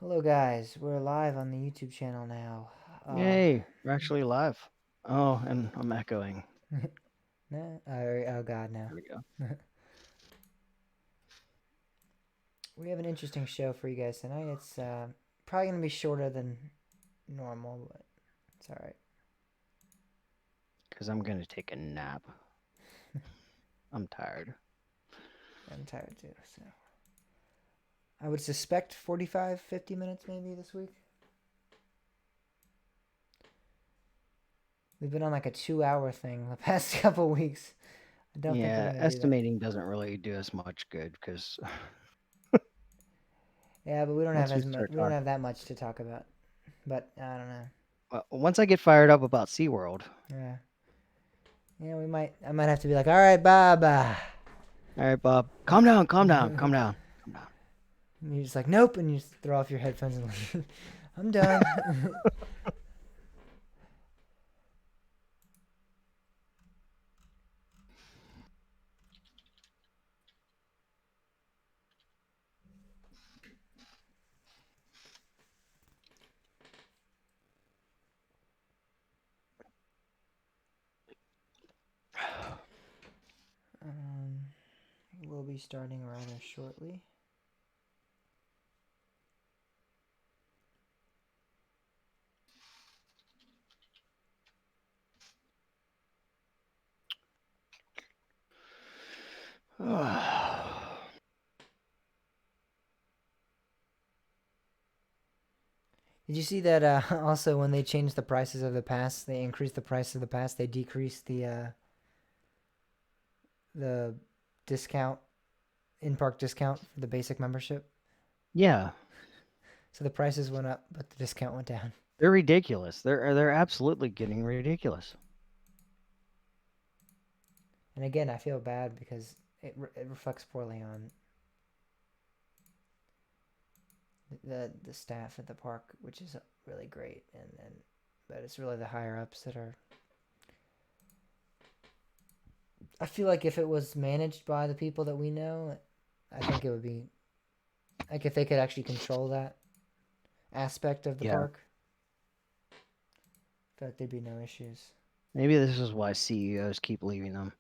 Hello, guys. We're live on the YouTube channel now. Yay, we're actually live. Oh, and I'm echoing. No? Oh, God, no. There we go. We have an interesting show for you guys tonight. It's probably going to be shorter than normal, but it's all right. Because I'm going to take a nap. I'm tired. I'm tired too, so. I would suspect 45, 50 minutes maybe this week. We've been on like a 2-hour thing the past couple weeks. I don't think we're Yeah, going to do that. estimating doesn't really do us much good because Yeah, but we don't have once we as much. start We don't talking. have that much to talk about. But I don't know. Well, once I get fired up about SeaWorld. Yeah. Yeah, we might. I might have to be like, all right, Bob. All right, Bob, calm down, calm down, calm down, calm down. And you're just like, nope, and you just throw off your headphones and leave. I'm done. um, we'll be starting rather shortly. Did you see that? Also, when they changed the prices of the pass, they increased the price of the pass. They decreased the discount in park discount for the basic membership. Yeah, So the prices went up, but the discount went down. they're ridiculous. They're absolutely getting ridiculous. And again, I feel bad because it reflects poorly on the staff at the park, which is really great, and but it's really the higher ups that are. I feel like if it was managed by the people that we know, I think it would be like if they could actually control that aspect of the Yeah, park, I feel like there'd be no issues. maybe this is why CEOs keep leaving them.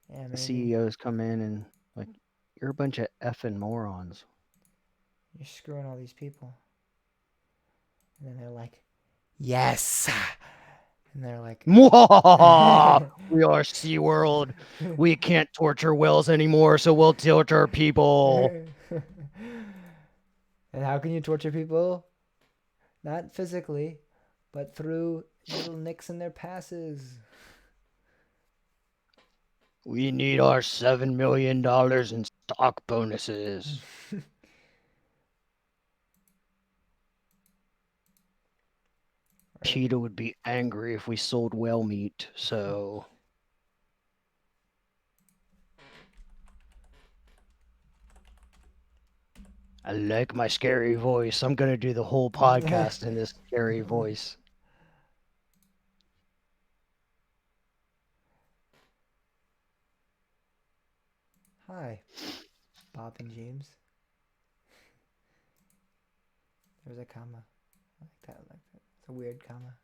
Yeah, The maybe CEOs come in and like, you're a bunch of effing morons. you're screwing all these people, and then they're like, "Yes," and they're like, Mwahaha! "And We are SeaWorld. We can't torture whales anymore, so we'll torture people. how can you torture people? Not physically, but through little nicks in their passes. We need our $7 million in stock bonuses. Right. PETA would be angry if we sold whale meat, so I like my scary voice. I'm going to do the whole podcast in this scary voice. Hi, Bob and James. There's a comma. I like that. I like that. It's a weird comma.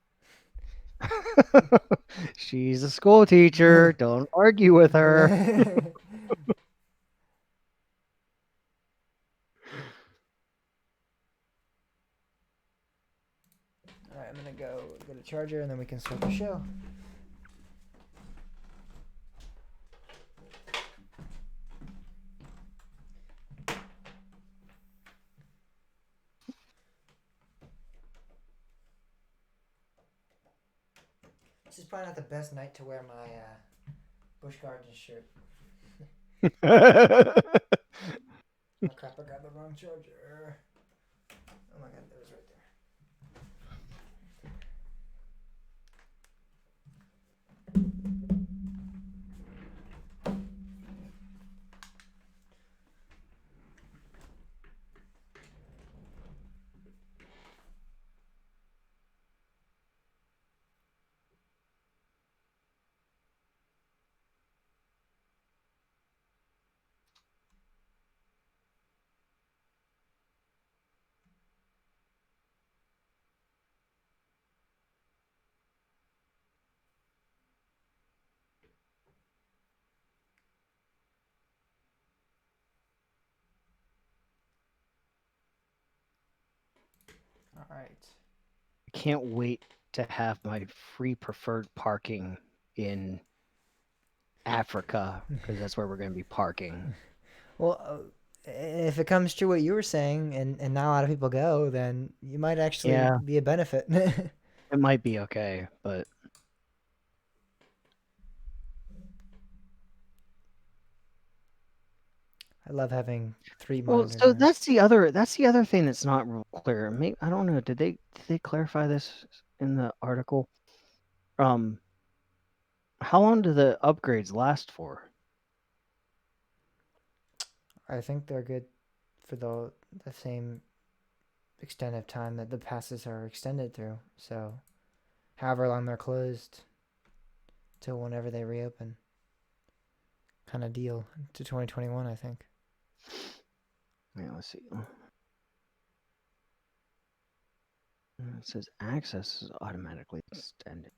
She's a school teacher. Don't argue with her. All right, I'm gonna go get a charger and then we can start the show. This is probably not the best night to wear my Busch Gardens shirt. Oh crap! I got the wrong charger. Oh my god, it was right there. right. I can't wait to have my free preferred parking in Africa because that's where we're going to be parking. Well, if it comes to what you were saying, and not a lot of people go, then you might actually Yeah, be a benefit. it might be okay, but I love having three well, monitors so there. that's the other thing that's not real clear. Maybe, I don't know. Did they clarify this in the article? Um, how long do the upgrades last for? I think they're good for the same extent of time that the passes are extended through. So, however long they're closed till whenever they reopen, kind of deal to 2021, I think. Yeah, let's see. It says access is automatically extended.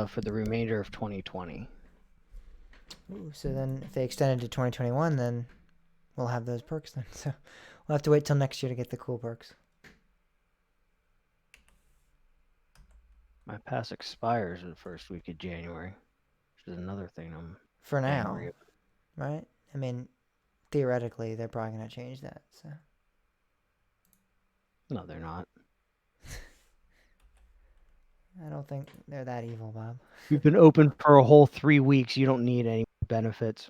For the remainder of 2020. Ooh, so then, if they extend it to 2021, then we'll have those perks then. So, we'll have to wait till next year to get the cool perks. My pass expires the first week of January, which is another thing I'm For now, angry right? I mean, theoretically, they're probably gonna change that. So. No, they're not. I don't think they're that evil, Bob. You've been open for a whole 3 weeks. You don't need any benefits.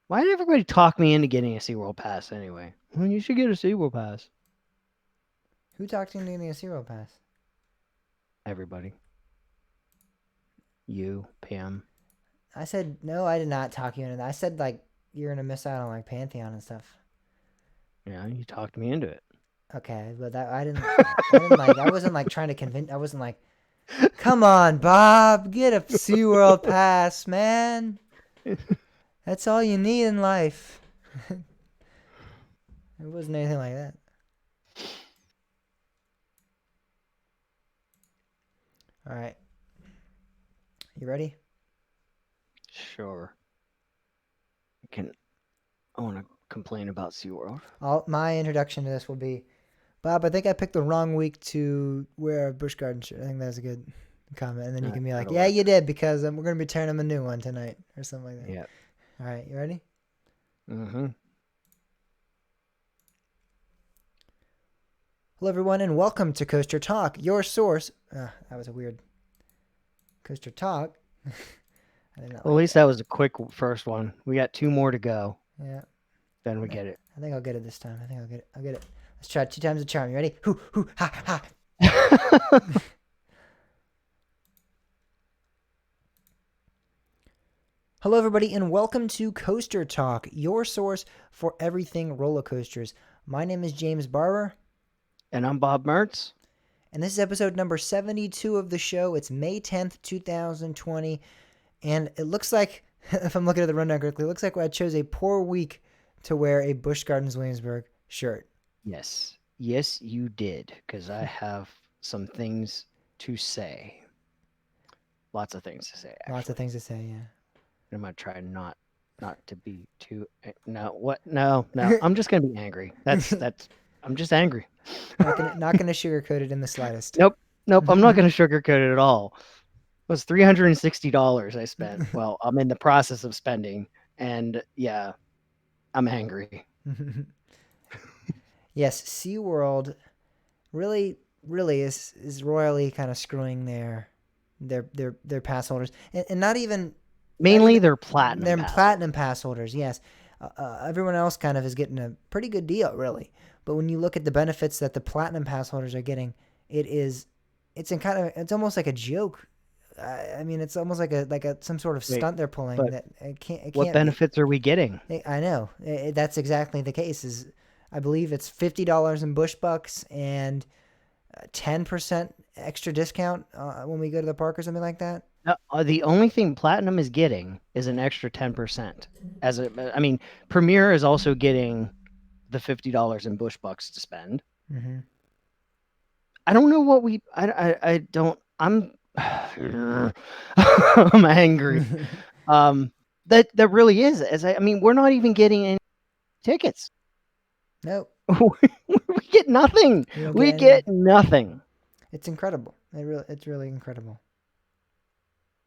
Why did everybody talk me into getting a SeaWorld pass anyway? Well, you should get a SeaWorld pass. Who talked into getting a zero pass? Everybody. You, Pam. I said no. I did not talk you into that. I said like you're gonna miss out on like Pantheon and stuff. Yeah, you talked me into it. Okay, but that I didn't. I didn't like. I wasn't like trying to convince. I wasn't like, come on, Bob, get a SeaWorld pass, man. That's all you need in life. It wasn't anything like that. All right, you ready? Sure. I want to complain about SeaWorld. My introduction to this will be, Bob, I think I picked the wrong week to wear a Busch Garden shirt. I think that's a good comment. And then you can be like, That'll yeah, work. you did, because we're going to be tearing him a new one tonight or something like that. Yeah. All right, you ready? Mm-hmm. Hello, everyone, and welcome to Coaster Talk, your source. That was a weird Coaster Talk. I did not Well, like at least that was a quick first one. We got 2 more to go. Yeah. Then we get it. I think I'll get it this time. I think I'll get it. I'll get it. Let's try 2 times the charm. You ready? Hoo, hoo, ha, ha. Hello, everybody, and welcome to Coaster Talk, your source for everything roller coasters. My name is James Barber. And I'm Bob Mertz. And this is episode number 72 of the show. It's May 10th, 2020. And it looks like, if I'm looking at the rundown correctly, it looks like I chose a poor week to wear a Busch Gardens Williamsburg shirt. Yes. Yes, you did. Because I have some things to say. Lots of things to say, actually. Lots of things to say, yeah. I'm going to try not to be too... No, what? No. I'm just going to be angry. I'm just angry. Not gonna sugarcoat it in the slightest. Nope. I'm not going to sugarcoat it at all. It was $360 I spent. Well, I'm in the process of spending. And yeah, I'm angry. Yes, SeaWorld really is royally kind of screwing their pass holders. And not even... Mainly they're platinum They're pass platinum pass holders, yes. Everyone else kind of is getting a pretty good deal, really. But when you look at the benefits that the platinum pass holders are getting, it's almost like a joke. I mean, it's almost like some sort of stunt they're pulling. That it can't. What benefits are we getting? I know that's exactly the case. Is I believe it's $50 in Busch Bucks and 10% extra discount when we go to the park or something like that. The only thing Platinum is getting is an extra 10%. Premier is also getting the $50 in Busch Bucks to spend. Mm-hmm. I don't know what we. I don't. I'm I'm angry. That really is. I mean, we're not even getting any tickets. Nope. We get nothing. You don't We get any. get nothing. It's incredible. It's really incredible.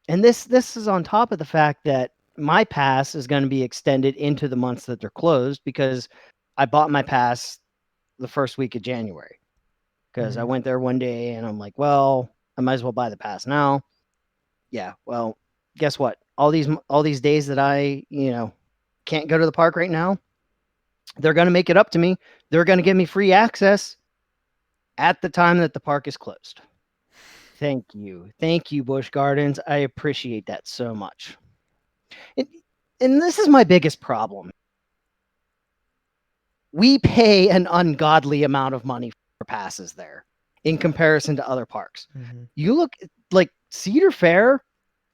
And this is on top of the fact that my pass is going to be extended into the months that they're closed because I bought my pass the first week of January because I went there one day and I'm like, well, I might as well buy the pass now. Yeah, well, guess what? All these days that I, can't go to the park right now, they're going to make it up to me. They're going to give me free access at the time that the park is closed. Thank you. Thank you, Busch Gardens. I appreciate that so much. And this is my biggest problem. We pay an ungodly amount of money for passes there in comparison to other parks. You look like Cedar Fair,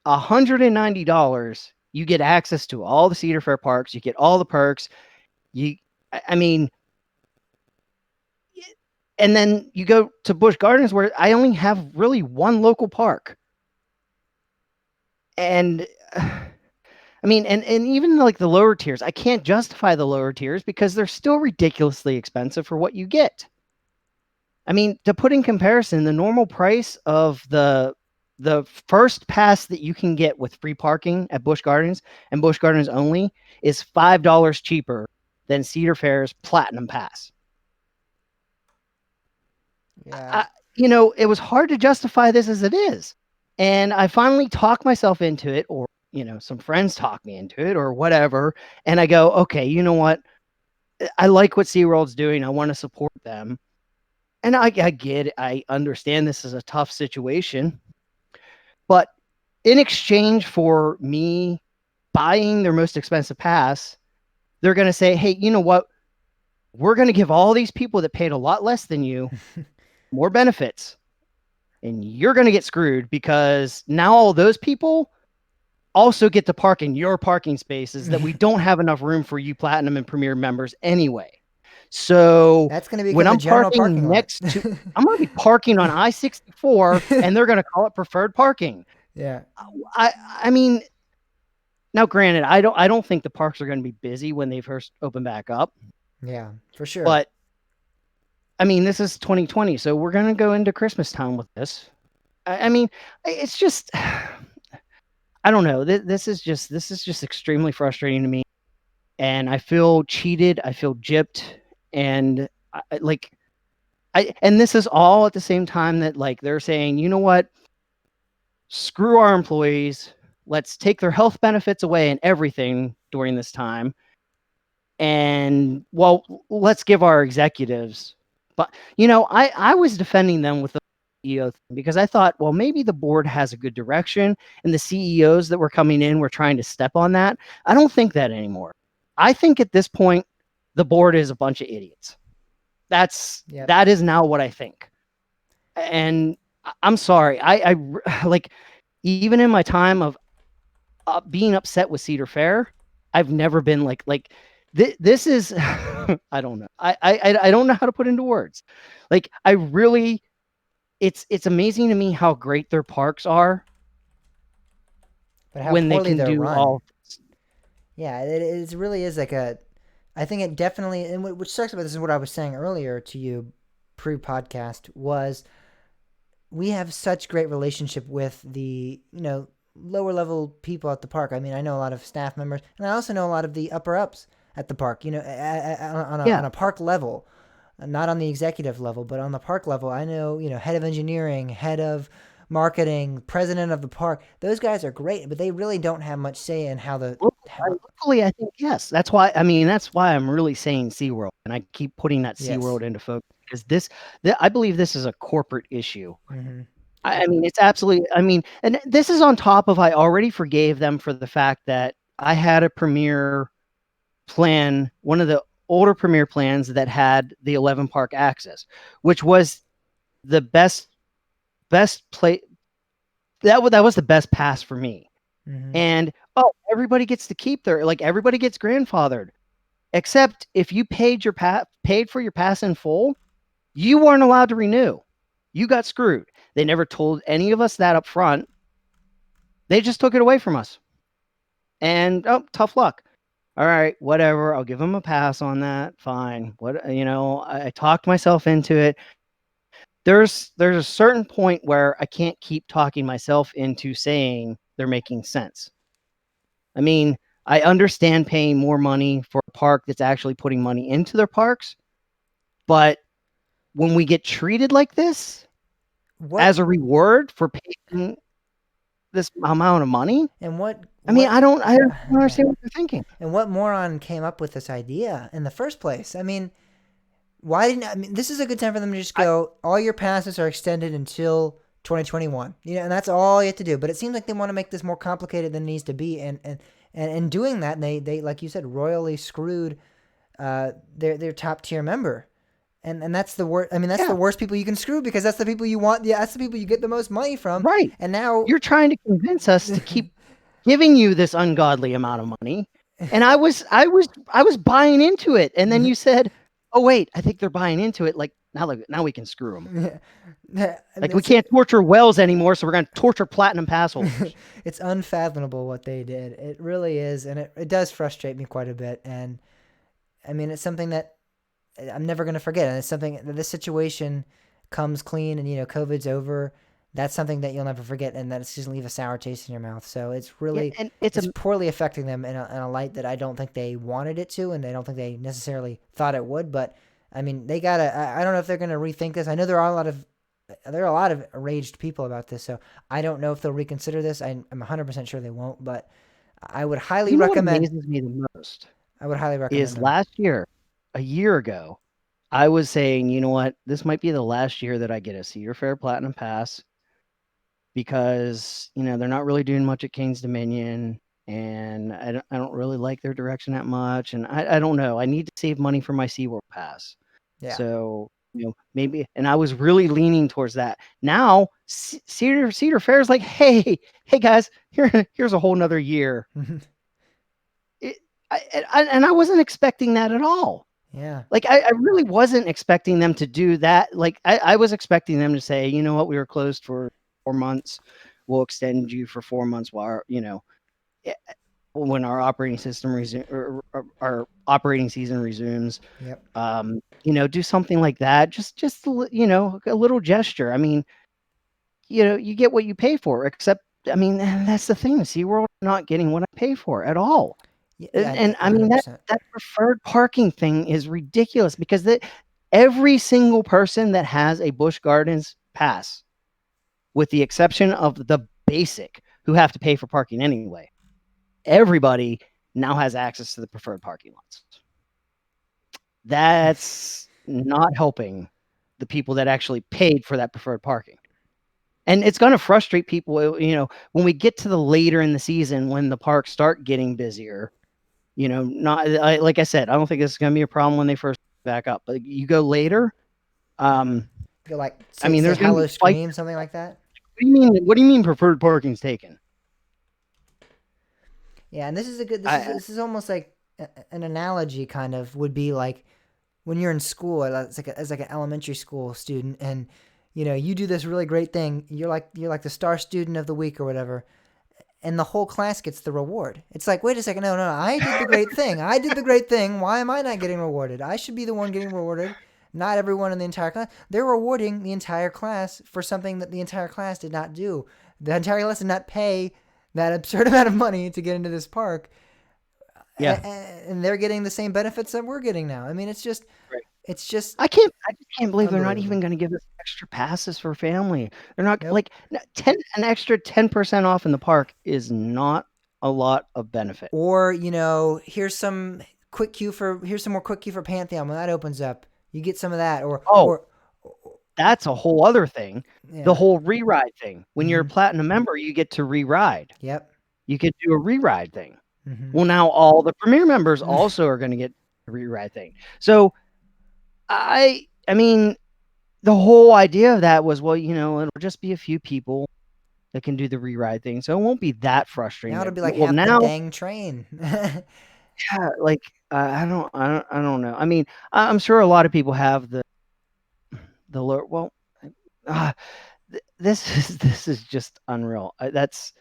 $190. You get access to all the Cedar Fair parks. You get all the perks. I mean, and then you go to Busch Gardens where I only have really one local park. And I mean, and even like the lower tiers, I can't justify the lower tiers because they're still ridiculously expensive for what you get. I mean, to put in comparison, the normal price of the first pass that you can get with free parking at Busch Gardens and Busch Gardens only is $5 cheaper than Cedar Fair's Platinum Pass. Yeah. It was hard to justify this as it is. And I finally talked myself into it, or, some friends talk me into it or whatever. And I go, okay, you know what? I like what SeaWorld's doing. I want to support them. And I get it. I understand this is a tough situation. But in exchange for me buying their most expensive pass, they're going to say, hey, you know what? We're going to give all these people that paid a lot less than you more benefits. And you're going to get screwed because now all those people also get to park in your parking spaces that we don't have enough room for you Platinum and Premier members anyway. So that's going to be when I'm parking next to, I'm going to be parking on I-64 and they're going to call it preferred parking. Yeah. I mean, now granted, I don't think the parks are going to be busy when they first open back up. Yeah, for sure. But I mean, this is 2020, so we're going to go into Christmas time with this. I mean, it's just, I don't know. This is just extremely frustrating to me. And I feel cheated. I feel gypped. And and this is all at the same time that like they're saying, you know what? Screw our employees. Let's take their health benefits away and everything during this time. And well, let's give our executives. But I was defending them with the CEO thing because I thought, well, maybe the board has a good direction and the CEOs that were coming in were trying to step on that. I don't think that anymore. I think at this point, the board is a bunch of idiots. That is now what I think. And I'm sorry. I like, even in my time of being upset with Cedar Fair, I've never been like this is I don't know. I don't know how to put into words. Like I really, it's amazing to me how great their parks are. But how when they poorly can they're do run. all. Yeah, it really is like a. I think it definitely, and which sucks about this is what I was saying earlier to you, pre-podcast, was we have such great relationship with the lower level people at the park. I mean, I know a lot of staff members, and I also know a lot of the upper ups at the park. On a park level, not on the executive level, but on the park level. I know head of engineering, head of marketing, president of the park. Those guys are great, but they really don't have much say in how the. Locally, I think yes. That's why. I mean, that's why I'm really saying SeaWorld, and I keep putting that SeaWorld into focus because I believe this is a corporate issue. Mm-hmm. I mean, it's absolutely. I mean, and this is on top of I already forgave them for the fact that I had a Premier plan, one of the older Premier plans that had the 11 park access, which was the best play. That was the best pass for me. Mm-hmm. And everybody gets to keep everybody gets grandfathered, except if you paid for your pass in full, you weren't allowed to renew. You got screwed. They never told any of us that up front. They just took it away from us. And tough luck. All right, whatever. I'll give them a pass on that. Fine. I talked myself into it. There's a certain point where I can't keep talking myself into saying they're making sense. I mean, I understand paying more money for a park that's actually putting money into their parks, but when we get treated like this as a reward for paying this amount of money, and what I mean, I don't yeah. understand what they're thinking. And what moron came up with this idea in the first place? I mean, why didn't I mean this is a good time for them to just go, all your passes are extended until 2021. And that's all you have to do. But it seems like they want to make this more complicated than it needs to be, and in doing that, they like you said, royally screwed their top tier member. And that's the worst. I mean, that's the worst people you can screw, because that's the people you want. Yeah, that's the people you get the most money from. Right. And now you're trying to convince us to keep giving you this ungodly amount of money. And I was buying into it. And then you said, oh, wait, I think they're buying into it. Like, now we can screw them. Like, we can't torture whales anymore, so we're going to torture Platinum Pass holders. It's unfathomable what they did. It really is. And it does frustrate me quite a bit. And I mean, it's something that I'm never going to forget. And it's something that this situation comes clean and, COVID's over. That's something that you'll never forget, and that it's just leave a sour taste in your mouth. So it's really, and it's poorly affecting them in a light that I don't think they wanted it to, and I don't think they necessarily thought it would. But I mean, they gotta. I don't know if they're gonna rethink this. I know there are a lot of enraged people about this, so I don't know if they'll reconsider this. I'm 100% sure they won't, but I would highly recommend. What amazes me the most, I would highly recommend. Is last year, a year ago, I was saying, you know what, this might be the last year that I get a Cedar Fair Platinum Pass, because they're not really doing much at King's Dominion, and I don't really like their direction that much, and I don't know. I need to save money for my SeaWorld Pass. Yeah. So maybe, and I was really leaning towards that. Now Cedar Fair is like, hey guys, here's a whole nother year. I wasn't expecting that at all. Yeah. Like, I really wasn't expecting them to do that. Like, I was expecting them to say, you know what, we were closed for 4 months. We'll extend you for 4 months while, when our operating system our operating season resumes. Yep. Do something like that. Just a little gesture. I mean, you get what you pay for, except, I mean, that's the thing. SeaWorld not getting what I pay for at all. Yeah, and I mean, that preferred parking thing is ridiculous, because every single person that has a Busch Gardens pass, with the exception of the basic, who have to pay for parking anyway, everybody now has access to the preferred parking lots. That's not helping the people that actually paid for that preferred parking. And it's going to frustrate people, when we get to the later in the season, when the parks start getting busier. Like I said, I don't think this is going to be a problem when they first back up. But you go later, go like, I mean, there's Hello Scream, something like that. What do you mean preferred parking's taken? Yeah, and this is a good. This is almost like an analogy. Kind of would be like when you're in school, as like an elementary school student, and you do this really great thing. You're like the star student of the week or whatever. And the whole class gets the reward. It's like, wait a second, no, I did the great thing. I did the great thing. Why am I not getting rewarded? I should be the one getting rewarded, not everyone in the entire class. They're rewarding the entire class for something that the entire class did not do. The entire class did not pay that absurd amount of money to get into this park. Yeah. And they're getting the same benefits that we're getting now. I mean, it's just... Right. It's just... I just can't believe they're not even going to give us extra passes for family. They're not... Nope. Like, an extra 10% off in the park is not a lot of benefit. Or, here's some more quick queue for Pantheon. When that opens up, you get some of that. Or that's a whole other thing. Yeah. The whole re-ride thing. When you're a Platinum member, you get to re-ride. Yep. You could do a re-ride thing. Well, now all the Premier members also are going to get a re-ride thing. So... I mean, the whole idea of that was, well, it'll just be a few people that can do the re-ride thing, so it won't be that frustrating. Now it'll be like half the dang train. Yeah, like I don't know. I mean, I'm sure a lot of people have the lower. Well, this is just unreal. That's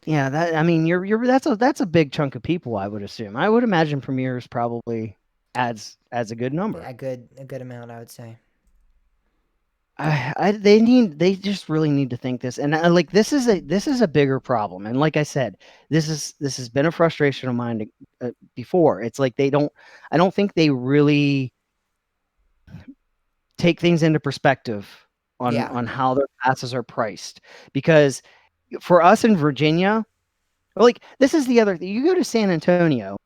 yeah. That I mean, that's a big chunk of people. I would assume. I would imagine Premier's probably adds a good number. A good amount, I would say. They just really need to think this, and like this is a bigger problem. And like I said, this has been a frustration of mine before. It's like I don't think they really take things into perspective Yeah. on how their passes are priced. Because for us in Virginia, like this is the other thing. You go to San Antonio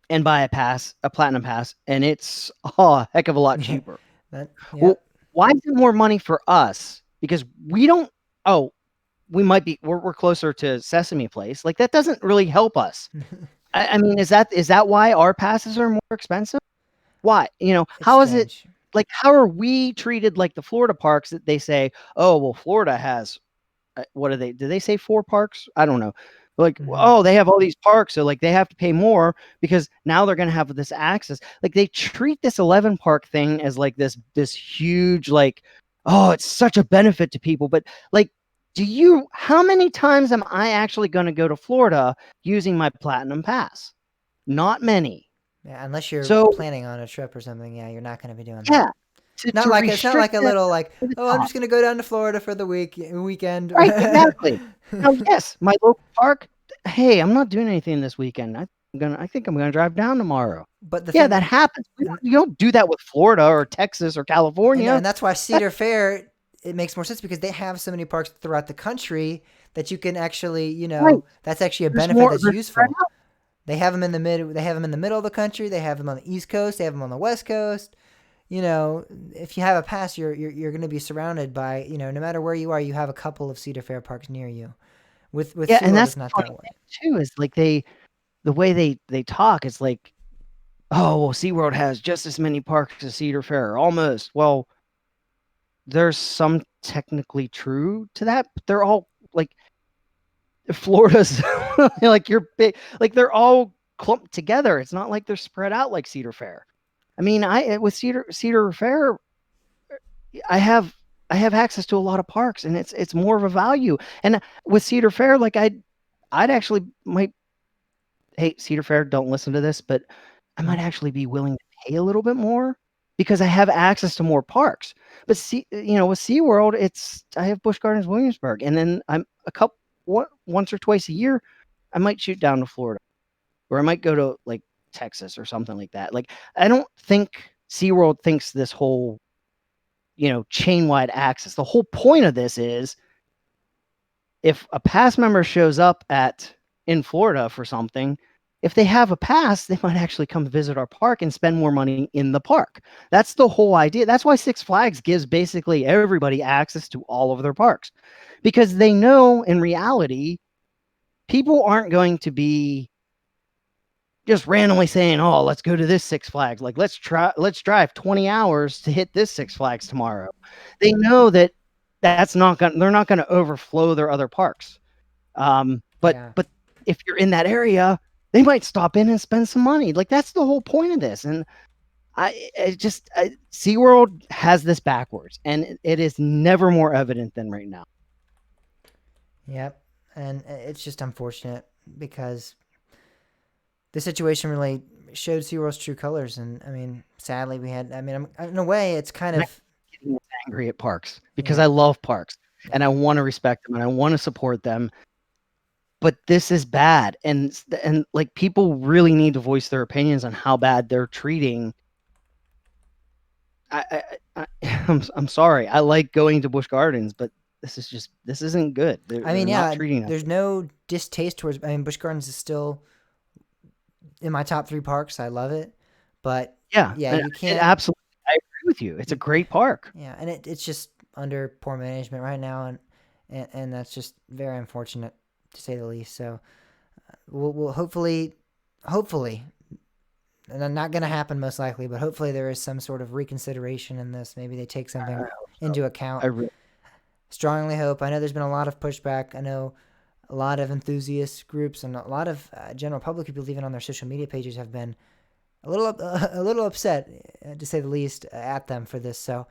and buy a platinum pass, and it's a heck of a lot cheaper. Yeah. Well, why is it more money for us? Because we don't. Oh, we're closer to Sesame Place. Like that doesn't really help us. I mean, is that why our passes are more expensive? Why? How is it? Like, how are we treated like the Florida parks that they say, oh, well, Florida has, what do they say 4 parks? I don't know. Like, oh, they have all these parks. So like they have to pay more because now they're going to have this access. Like they treat this 11 park thing as like this huge, like, oh, it's such a benefit to people. But like, how many times am I actually going to go to Florida using my platinum pass? Not many. Yeah, unless you're planning on a trip or something. Yeah, you're not going to be doing that. Yeah. It's not like a little like, oh, I'm just going to go down to Florida for the weekend. Right, exactly. Now, yes, my local park. Hey, I'm not doing anything this weekend. I think I'm gonna drive down tomorrow. But that happens. You don't do that with Florida or Texas or California. And that's why Cedar Fair, it makes more sense because they have so many parks throughout the country that you can actually, that's actually a benefit that's useful. They have them in the middle of the country. They have them on the East Coast. They have them on the West Coast. If you have a pass, you're going to be surrounded by, no matter where you are, you have a couple of Cedar Fair parks near you. With SeaWorld, and that's not that way too. Is like the way they talk. It's like, oh, well, SeaWorld has just as many parks as Cedar Fair, almost. Well, there's some technically true to that, but they're all like Florida's like you're big, like they're all clumped together. It's not like they're spread out like Cedar Fair. I mean, with Cedar Fair, I have access to a lot of parks, and it's more of a value. And with Cedar Fair, like I'd actually might. Hey, Cedar Fair, don't listen to this, but I might actually be willing to pay a little bit more because I have access to more parks. But with SeaWorld, I have Busch Gardens, Williamsburg, and then I'm once or twice a year, I might shoot down to Florida, or I might go to like Texas or something like that. Like I don't think SeaWorld thinks this whole chain-wide access. The whole point of this is if a pass member shows up in Florida for something, if they have a pass, they might actually come visit our park and spend more money in the park. That's the whole idea. That's why Six Flags gives basically everybody access to all of their parks, because they know in reality, people aren't going to be just randomly saying, oh, let's go to this Six Flags. Like, let's drive 20 hours to hit this Six Flags tomorrow. They know that they're not going to overflow their other parks. But if you're in that area, they might stop in and spend some money. Like that's the whole point of this. And SeaWorld has this backwards, and it is never more evident than right now. Yep. And it's just unfortunate because the situation really showed SeaWorld's true colors. And I mean, sadly in a way it's kind of getting angry at parks because I love parks and I want to respect them and I want to support them. But this is bad. And like people really need to voice their opinions on how bad they're treating. I'm sorry. I like going to Busch Gardens, but this isn't good. There's no distaste towards. Busch Gardens is still in my top 3 parks. I love it, but you can't. Absolutely, I agree with you. It's a great park. Yeah, and it's just under poor management right now, and that's just very unfortunate to say the least. So we'll hopefully, and not going to happen most likely, but hopefully there is some sort of reconsideration in this. Maybe they take something into account. I strongly hope. I know there's been a lot of pushback. I know a lot of enthusiast groups and a lot of general public people, even on their social media pages, have been a little upset, to say the least, at them for this. So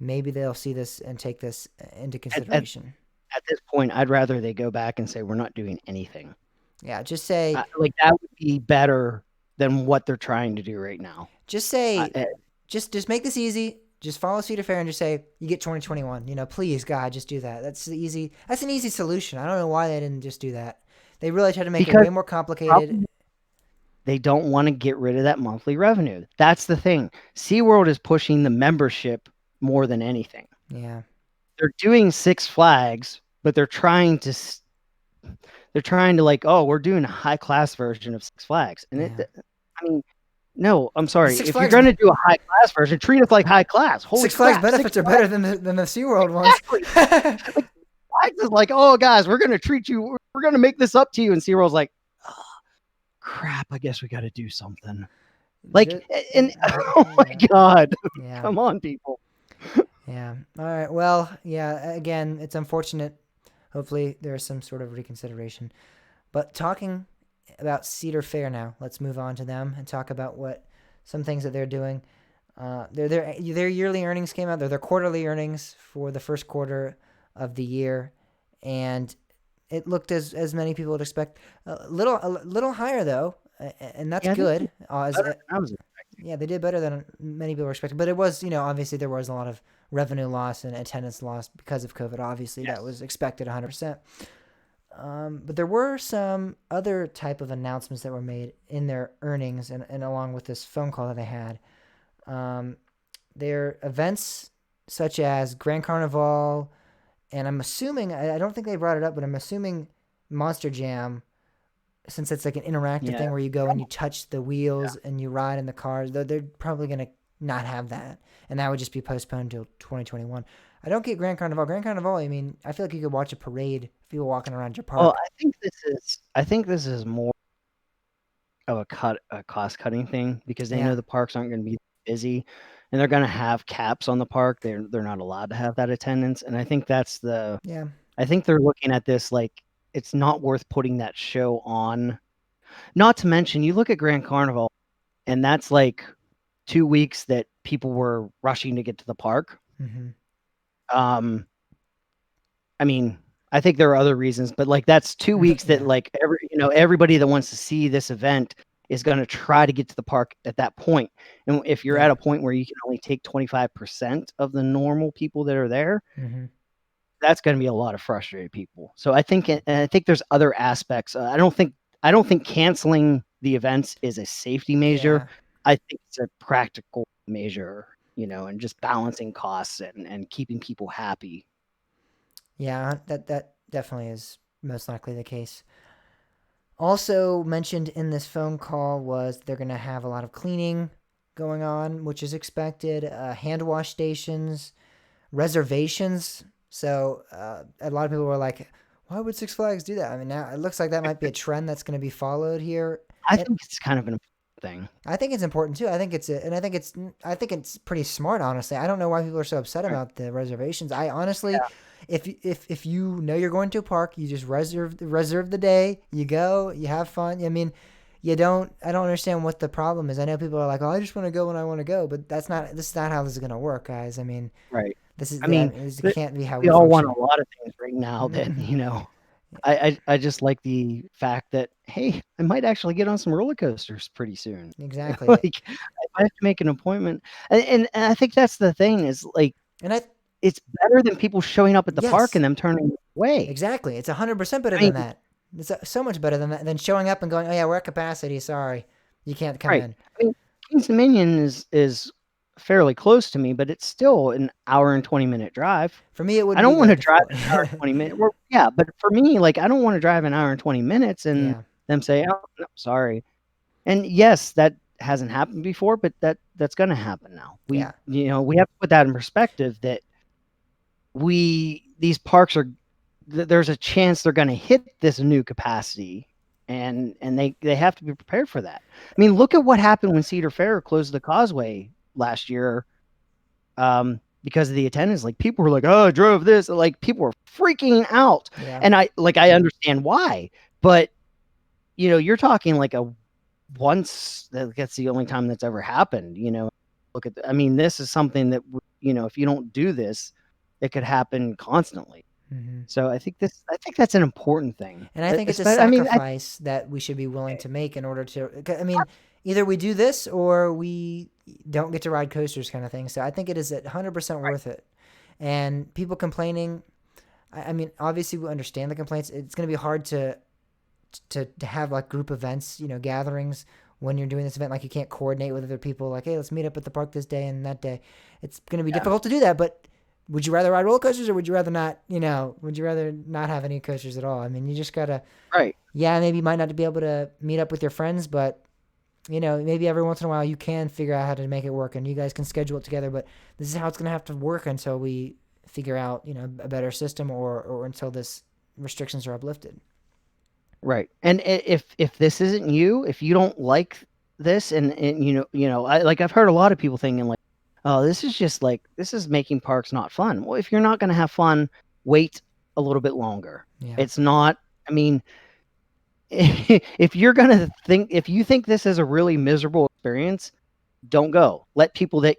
maybe they'll see this and take this into At, consideration. at this point, I'd rather they go back and say we're not doing anything. Yeah, just say, Like that would be better than what they're trying to do right now. just Uh, say, uh, just make this easy. Just follow Cedar Fair and just say you get 2021. Please, God, just do that. That's easy. That's an easy solution. I don't know why they didn't just do that. They really tried to make it because way more complicated. probably they don't want to get rid of that monthly revenue. That's the thing. SeaWorld is pushing the membership more than anything. Yeah. They're doing Six Flags, but they're trying to like, oh, we're doing a high class version of Six Flags. And Yeah. I mean, no, I'm sorry. Six If you're Flags- going to do a high class version, treat us like high class. Holy Six Flags crap, benefits Six are better than the SeaWorld ones. Exactly. Flags is like, oh, guys, we're going to treat you. We're going to make this up to you. And SeaWorld's like, oh, crap, I guess we got to do something. Like, and oh my God, Yeah. come on, people. Yeah. All right. Well, yeah, again, it's unfortunate. Hopefully there's some sort of reconsideration. But talking about Cedar Fair now, let's move on to them and talk about what some things that they're doing. Their yearly earnings came out. They're their quarterly earnings for the first quarter of the year, and it looked as many people would expect. A little higher though, and that's good. Yeah, they did better than many people were expecting. But it was, obviously there was a lot of revenue loss and attendance loss because of COVID. Obviously, that was expected 100%. But there were some other type of announcements that were made in their earnings and along with this phone call that they had. Their events such as Grand Carnival, and I'm assuming, I don't think they brought it up, but I'm assuming Monster Jam, since it's like an interactive thing where you go and you touch the wheels and you ride in the cars, they're probably going to not have that. And that would just be postponed until 2021. I don't get Grand Carnival. Grand Carnival, I mean, I feel like you could watch a parade of people walking around your park. Well, I think this is more of a cost cutting thing because they know the parks aren't going to be busy and they're going to have caps on the park. They're not allowed to have that attendance. And I think I think they're looking at this like it's not worth putting that show on. Not to mention, you look at Grand Carnival and that's like 2 weeks that people were rushing to get to the park. Mm-hmm. I mean, I think there are other reasons, but like that's 2 weeks that like everybody that wants to see this event is going to try to get to the park at that point. And if you're at a point where you can only take 25% of the normal people that are there, that's going to be a lot of frustrated people. So I think there's other aspects. I don't think canceling the events is a safety measure. I think it's a practical measure, and just balancing costs and keeping people happy. Yeah, that definitely is most likely the case. Also mentioned in this phone call was they're going to have a lot of cleaning going on, which is expected, hand wash stations, reservations. So a lot of people were like, why would Six Flags do that? I mean, now it looks like that might be a trend that's going to be followed here. I think it's kind of an important thing. I think it's important too. I think it's pretty smart, honestly. I don't know why people are so upset about the reservations. I honestly, if you know you're going to a park, you just reserve the day. You go, you have fun. I mean, I don't understand what the problem is. I know people are like, oh, I just want to go when I want to go, but this is not how this is going to work, guys. I mean, right. This can't be how we all want a lot of things right now that, I just like the fact that, hey, I might actually get on some roller coasters pretty soon. Exactly. Like I have to make an appointment. And I think that's the thing is like, it's better than people showing up at the park and them turning away. Exactly. It's 100% better than that. It's so much better than that, than showing up and going, oh yeah, we're at capacity. Sorry. You can't come in. I mean, Kings Dominion is fairly close to me, but it's still an hour and 20-minute drive. For me, it would. I don't want to drive an hour and 20 minutes. But for me, like I don't want to drive an hour and 20 minutes and them say, "Oh, no, sorry." And yes, that hasn't happened before, but that's going to happen now. We have to put that in perspective that these parks there's a chance they're going to hit this new capacity. And they have to be prepared for that. I mean, look at what happened when Cedar Fair closed the Causeway last year because of the attendance. Like people were like, oh, I drove this. Like people were freaking out. And I understand why. But, you're talking like that's the only time that's ever happened. Look at, this is something that if you don't do this, it could happen constantly. Hmm. So I think that's an important thing. And I think it's a I mean, sacrifice that we should be willing to make in order to. I mean, either we do this or we don't get to ride coasters, kind of thing. So I think it is 100% right, worth it. And people complaining, I mean, obviously we understand the complaints. It's going to be hard to have like group events, gatherings when you're doing this event. Like you can't coordinate with other people. Like, hey, let's meet up at the park this day and that day. It's going to be yeah, difficult to do that. But would you rather ride roller coasters or would you rather not? Would you rather not have any coasters at all? I mean, you just gotta. right. Yeah, maybe you might not be able to meet up with your friends, but maybe every once in a while you can figure out how to make it work, and you guys can schedule it together. But this is how it's gonna have to work until we figure out, a better system, or until this restrictions are uplifted. Right. And if this isn't you, if you don't like this, and I've heard a lot of people thinking like, oh, this is making parks not fun. Well, if you're not going to have fun, wait a little bit longer. Yeah. It's not. I mean, if you think this is a really miserable experience, don't go. Let people that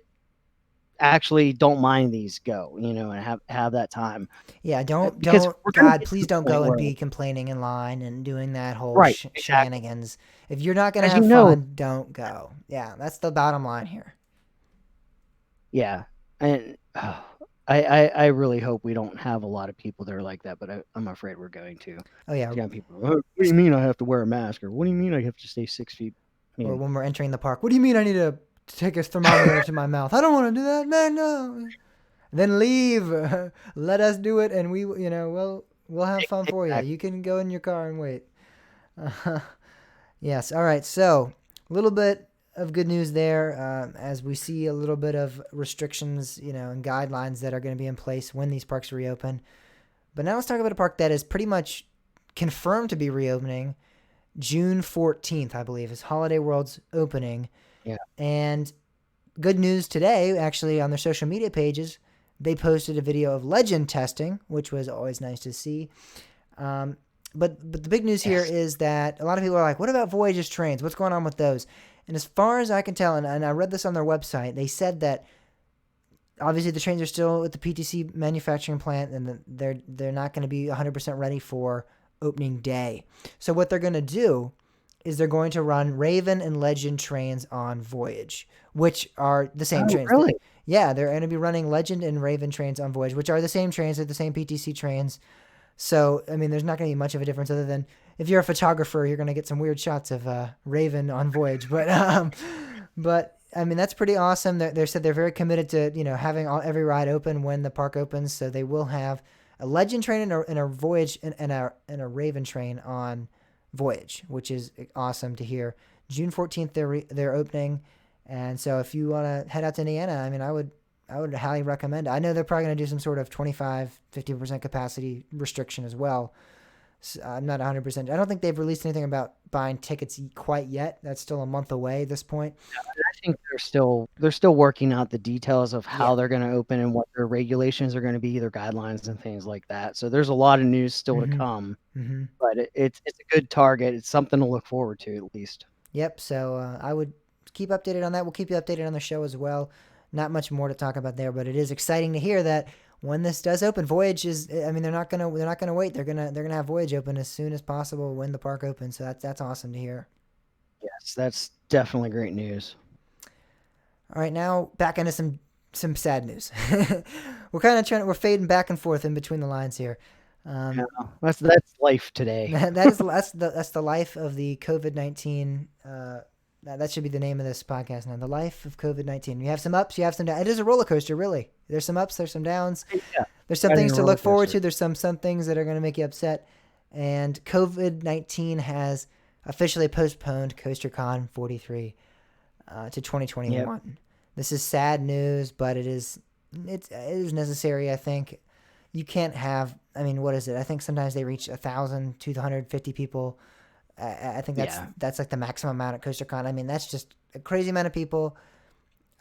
actually don't mind these go, and have that time. Yeah, don't Because don't we're going to God, get to please the don't point go and where, be complaining in line and doing that whole right, exactly. shenanigans. If you're not gonna As have fun, don't go. Yeah, that's the bottom line here. yeah, and I really hope we don't have a lot of people that are like that, but I'm afraid we're going to. Oh yeah, Yeah, people. "Oh, what do you mean I have to wear a mask? Or what do you mean I have to stay 6 feet? I or mean, when we're entering the park. What do you mean I need to take a thermometer to my mouth? I don't want to do that, man. No. Then leave. Let us do it, and we'll have fun for you. exactly. You can go in your car and wait. Yes. All right. So a little bit of good news there, as we see a little bit of restrictions, and guidelines that are going to be in place when these parks reopen. But now let's talk about a park that is pretty much confirmed to be reopening June 14th, I believe, is Holiday World's opening. Yeah. And good news today, actually, on their social media pages, they posted a video of legend testing, which was always nice to see. Um, but the big news here Yes. is that a lot of people are like, what about Voyage's trains? What's going on with those? And as far as I can tell, and I read this on their website, they said that obviously the trains are still at the PTC manufacturing plant, and they're not going to be 100% ready for opening day. So what they're going to do is they're going to run Raven and Legend trains on Voyage, which are the same Oh, trains. really? Yeah, they're going to be running Legend and Raven trains on Voyage, which are the same trains, they're the same PTC trains. So, I mean, there's not going to be much of a difference other than if you're a photographer, you're going to get some weird shots of Raven on Voyage. But I mean, that's pretty awesome. They said they're very committed to having every ride open when the park opens. So they will have a Legend train and a Voyage and a Raven train on Voyage, which is awesome to hear. June 14th they're opening, and so if you want to head out to Indiana, I mean, I would highly recommend it. I know they're probably going to do some sort of 25-50% capacity restriction as well. So I'm not 100%. I don't think they've released anything about buying tickets quite yet. That's still a month away at this point. I think they're still working out the details of Yeah. how they're going to open and what their regulations are going to be, their guidelines and things like that. So there's a lot of news still to Mhm. come, Mhm. but it's a good target. It's something to look forward to at least. Yep. So I would keep updated on that. We'll keep you updated on the show as well. Not much more to talk about there, but it is exciting to hear that when this does open, Voyage is. I mean, they're not gonna wait. They're gonna have Voyage open as soon as possible when the park opens. So that's awesome to hear. Yes, that's definitely great news. All right, now back into some sad news. We're fading back and forth in between the lines here. Yeah, Um, that's life today. that's the life of the COVID-19. That should be the name of this podcast now. The life of COVID-19. You have some ups, you have some downs. It is a roller coaster, really. There's some ups, there's some downs. Yeah, There's some riding things a to roller look forward coaster. to. There's some things that are going to make you upset. And COVID-19 has officially postponed CoasterCon 43 to Yep. 2021. This is sad news, but it is necessary. I think you can't have. I mean, what is it? I think sometimes they reach 1,250 people. I think that's Yeah. that's like the maximum amount at CoasterCon. I mean, that's just a crazy amount of people.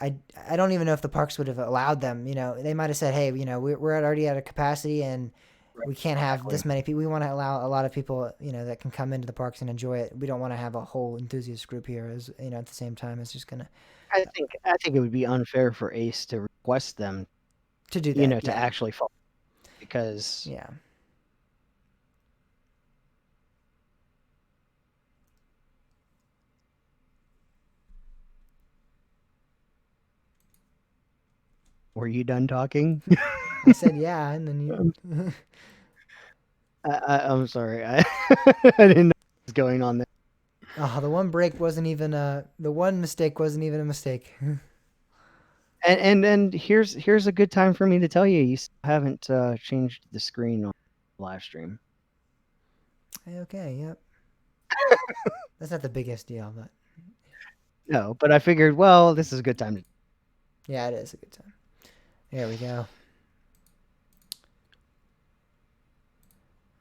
I don't even know if the parks would have allowed them. They might have said, hey, we're already at a capacity and Right. we can't have Exactly. this many people. We want to allow a lot of people, that can come into the parks and enjoy it. We don't want to have a whole enthusiast group here. At the same time, it's just gonna. I think it would be unfair for Ace to request them to do that. to actually follow, because Yeah. were you done talking? I said yeah, and then you. I'm sorry. I didn't know what was going on there. Oh, the one break wasn't even the one mistake wasn't even a mistake. And here's a good time for me to tell you, you still haven't changed the screen on the live stream. Okay, yep. That's not the biggest deal, but No, but I figured, well, this is a good time to. yeah, it is a good time. There we go.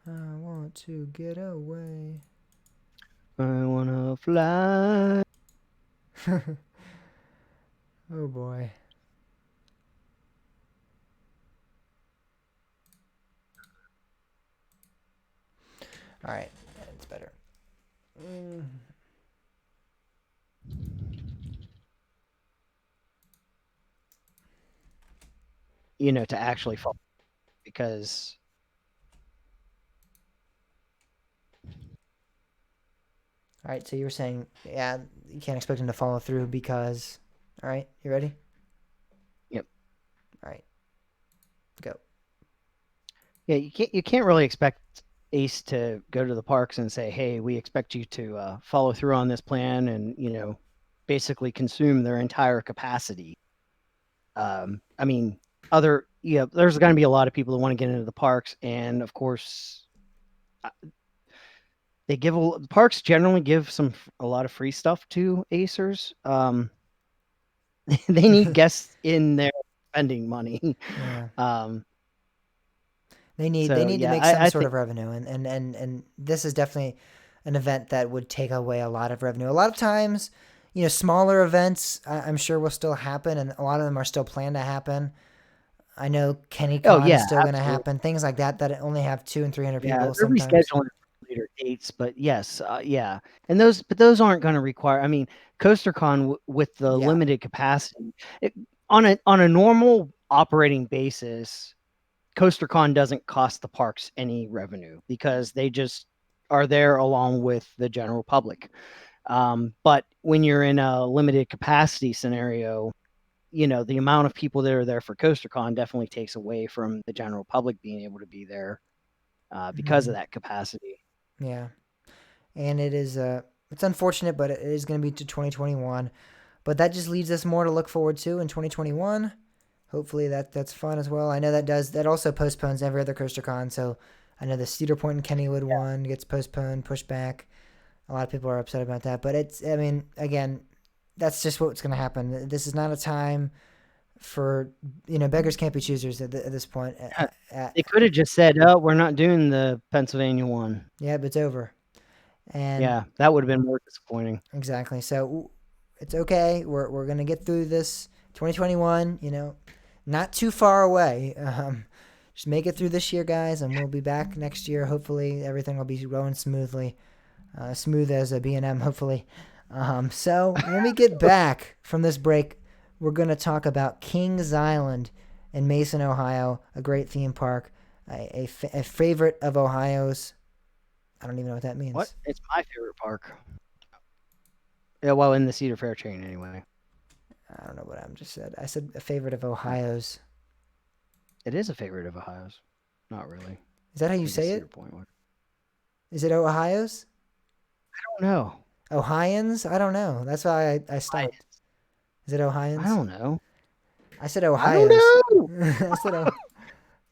I want to get away. I wanna fly. Oh boy. All right, it's better. Mm. To actually follow, because All right, so you were saying, yeah, you can't expect him to follow through because. All right, you ready? yep. All right, go. Yeah, you can't really expect Ace to go to the parks and say, "Hey, we expect you to follow through on this plan," and basically consume their entire capacity. I mean, there's going to be a lot of people that want to get into the parks, and of course, uh, the parks generally give a lot of free stuff to Acers. They need guests in there spending money. Yeah. Um, They so need to yeah, make some I sort think of revenue, and this is definitely an event that would take away a lot of revenue. A lot of times, smaller events I'm sure will still happen, and a lot of them are still planned to happen. I know oh KennyCon is yeah, still going to absolutely. happen. Things like that only have 200 and 300 Yeah, people they're sometimes. rescheduling for later dates, but yes, yeah, and those aren't going to require. I mean, CoasterCon with the Yeah. limited capacity, on a normal operating basis, CoasterCon doesn't cost the parks any revenue because they just are there along with the general public. But when you're in a limited capacity scenario, the amount of people that are there for CoasterCon definitely takes away from the general public being able to be there because Hmm. of that capacity. Yeah. And it's unfortunate, but it is going to be to 2021. But that just leaves us more to look forward to in 2021. Hopefully that's fun as well. I know that also postpones every other CoasterCon. So I know the Cedar Point and Kennywood one gets postponed, pushed back. A lot of people are upset about that, but I mean, again, that's just what's going to happen. This is not a time for beggars can't be choosers at this point. Yeah, they could have just said, "Oh, we're not doing the Pennsylvania one." Yeah, but it's over, and Yeah, that would have been more disappointing. exactly. So it's okay. We're gonna get through this 2021. Not too far away. Just make it through this year, guys, and we'll be back next year. Hopefully, everything will be going smoothly, smooth as a B&M. Hopefully. So when we get back from this break, we're gonna talk about Kings Island in Mason, Ohio, a great theme park, a favorite of Ohio's. I don't even know what that What? means. It's my favorite park. Yeah, well, in the Cedar Fair chain, anyway. I don't know what I just said. I said a favorite of Uh, Ohio's. it is a favorite of Ohio's. Not really. Is that how I you think it's say Cedar it? Point one. Is it Ohio's? I don't know. Ohioans? I don't know. That's why I I, stopped. Is it I Ohioans? don't know. I said I don't Ohio's. know. I said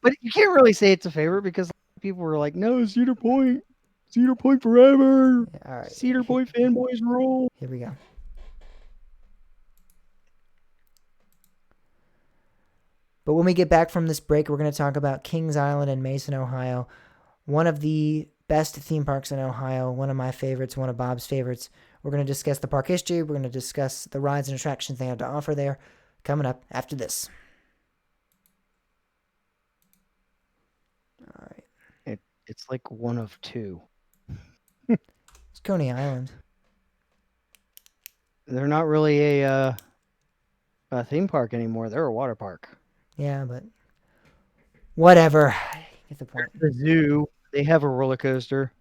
But you can't really say it's a favorite because people were like, "No, Cedar Point, Cedar Point forever, yeah, all right. Cedar Point fanboys rule." Here we go. But when we get back from this break, we're going to talk about Kings Island in Mason, Ohio. One of the best theme parks in Ohio. One of my favorites, one of Bob's favorites. We're going to discuss the park history. We're going to discuss the rides and attractions they have to offer there. Coming up after this. All right. It's like one of two. It's Coney Island. They're not really a theme park anymore. They're a water park. Yeah, but Whatever. Get the point. The zoo. They have a roller coaster.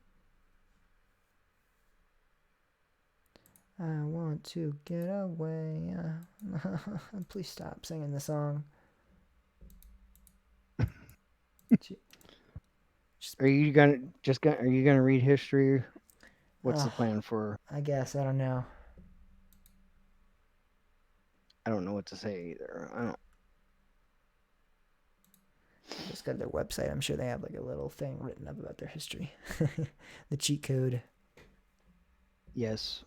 I want to get away. Please stop singing the song. Are you gonna read history? What's the plan for? I guess I don't know. I don't know what to say either. I don't. Just go to their website. I'm sure they have like a little thing written up about their history. The cheat code. Yes.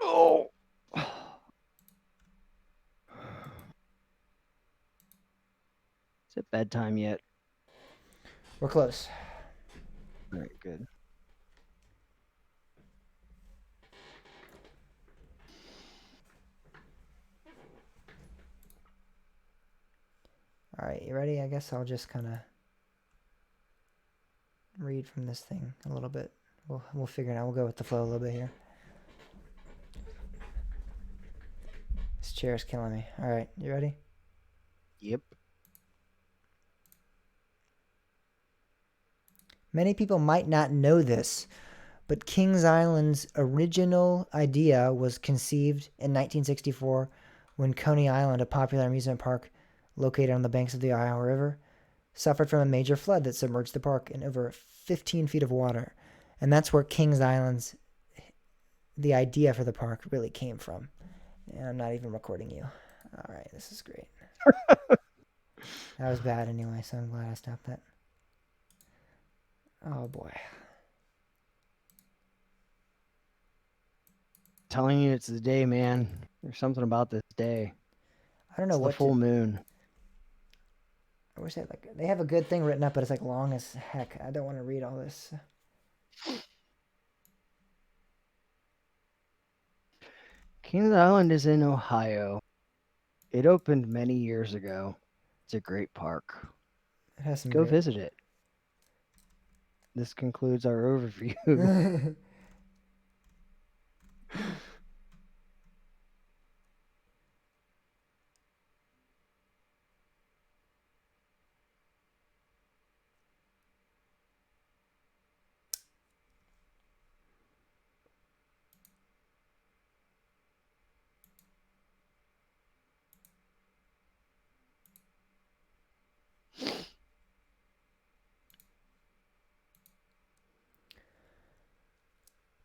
Oh. Is it bedtime yet? We're close. All right, good. All right, you ready? I guess I'll just kind of read from this thing a little bit. We'll figure it out. We'll go with the flow a little bit here. This chair's killing me. All right, you ready? Yep. Many people might not know this, but Kings Island's original idea was conceived in 1964 when Coney Island, a popular amusement park located on the banks of the Ohio River, suffered from a major flood that submerged the park in over 15 feet of water. And that's where Kings Island's, the idea for the park really came from. And I'm not even recording you. All right, this is great. That was bad anyway, so I'm glad I stopped that. Oh boy. Telling you it's the day, man. There's something about this day. I don't know It's what the full moon. I wish they have a good thing written up, but it's like long as heck. I don't want to read all this. Kings Island is in Ohio. It opened many years ago. It's a great park. It has some Go great... visit it. This concludes our overview.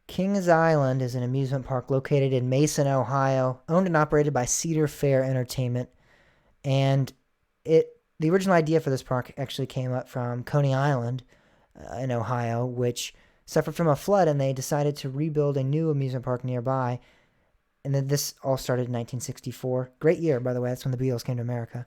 Kings Island is an amusement park located in Mason, Ohio, owned and operated by Cedar Fair Entertainment. And the original idea for this park actually came up from Coney Island in Ohio, which suffered from a flood, and they decided to rebuild a new amusement park nearby. And then this all started in 1964. Great year, by the way. That's when the Beatles came to America.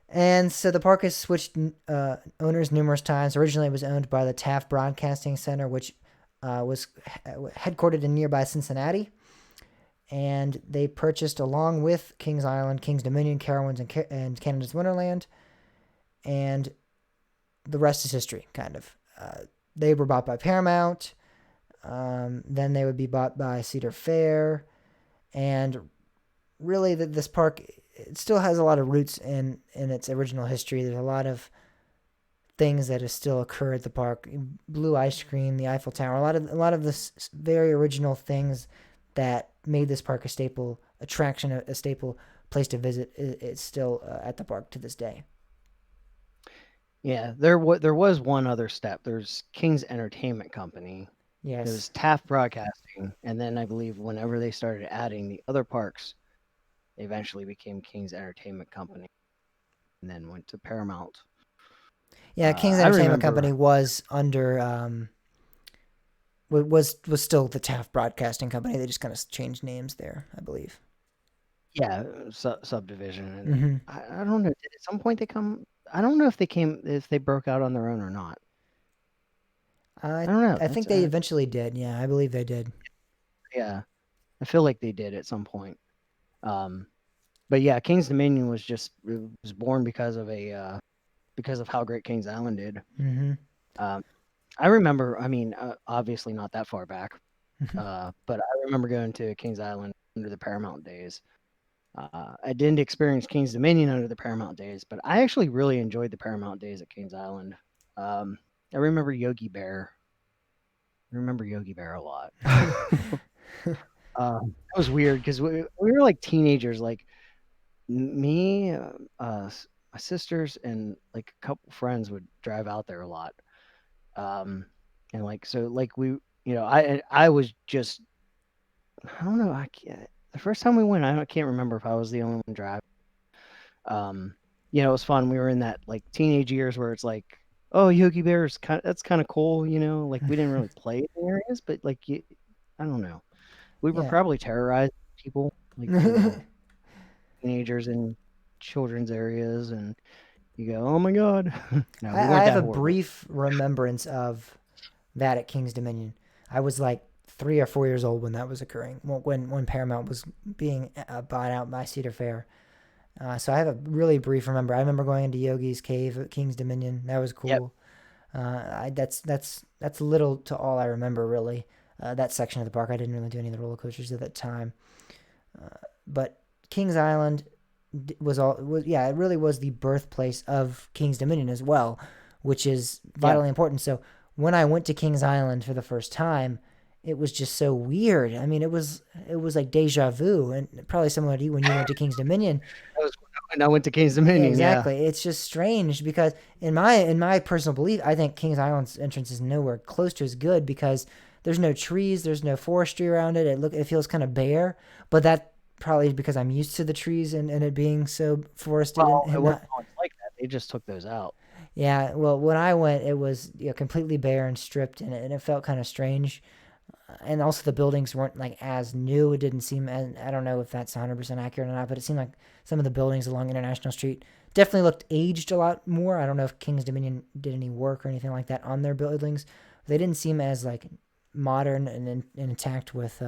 And so the park has switched owners numerous times. Originally, it was owned by the Taft Broadcasting Center, which was headquartered in nearby Cincinnati. And they purchased, along with Kings Island, Kings Dominion, Carowinds, and Canada's Wonderland. And the rest is history, kind of. They were bought by Paramount. Then they would be bought by Cedar Fair. And really, this park, it still has a lot of roots in its original history. There's a lot of things that have still occurred at the park. Blue ice cream, the Eiffel Tower, a lot of the very original things that made this park a staple attraction, a staple place to visit. It's still at the park to this day. Yeah, there was one other step. There's King's Entertainment Company. Yes. It was Taft Broadcasting, and then I believe whenever they started adding the other parks, they eventually became King's Entertainment Company, and then went to Paramount. Yeah, King's Entertainment Company was under was still the Taft Broadcasting Company. They just kind of changed names there, I believe. Yeah, subdivision. I don't know. At some point they come. I don't know if they broke out on their own or not. I don't know. I think they eventually did. Yeah, I believe they did. Yeah, I feel like they did at some point. But yeah, King's Dominion was born because of how great Kings Island did. Mm-hmm. I remember. I mean, obviously not that far back, but I remember going to Kings Island under the Paramount days. I didn't experience Kings Dominion under the Paramount days, but I actually really enjoyed the Paramount days at Kings Island. I remember Yogi Bear. I remember Yogi Bear a lot. It was weird because we were like teenagers, like me, my sisters, and like a couple friends would drive out there a lot. Um, and like so, like I was just I don't know. I can't. The first time we went, I can't remember if I was the only one driving. Um, it was fun. We were in that like teenage years where it's like, oh, Yogi Bear is that's kind of cool. Like we didn't really play in the areas, but like I don't know. We were Yeah. probably terrorizing people, like teenagers in children's areas, and you go, oh my god. No, we I weren't have that a horrible. brief remembrance of that at King's Dominion. I was like 3 or 4 years old when that was occurring. When Paramount was being bought out by Cedar Fair. So I have a really brief remember. I remember going into Yogi's Cave at King's Dominion. That was Yep. cool. That's little to all I remember really. That section of the park. I didn't really do any of the roller coasters at that time. But Kings Island was yeah, it really was the birthplace of King's Dominion as well, which is Yep. vitally important. So when I went to Kings Island for the first time, it was just so weird. I mean, it was like deja vu, and probably similar to you when you went to King's Dominion. That was when I went to Kings Yeah, Dominion. Yeah. exactly. It's just strange because in my personal belief, I think Kings Island's entrance is nowhere close to as good because there's no trees, there's no forestry around it. It feels kind of bare, but that probably because I'm used to the trees and it being so forested Well, it and wasn't not. always like that. They just took those out. Yeah, well, when I went, it was completely bare and stripped, and it felt kind of strange. And also the buildings weren't like as new. It didn't seem, and I don't know if that's 100% accurate or not, but it seemed like some of the buildings along International Street definitely looked aged a lot more. I don't know if King's Dominion did any work or anything like that on their buildings. They didn't seem as like modern and intact with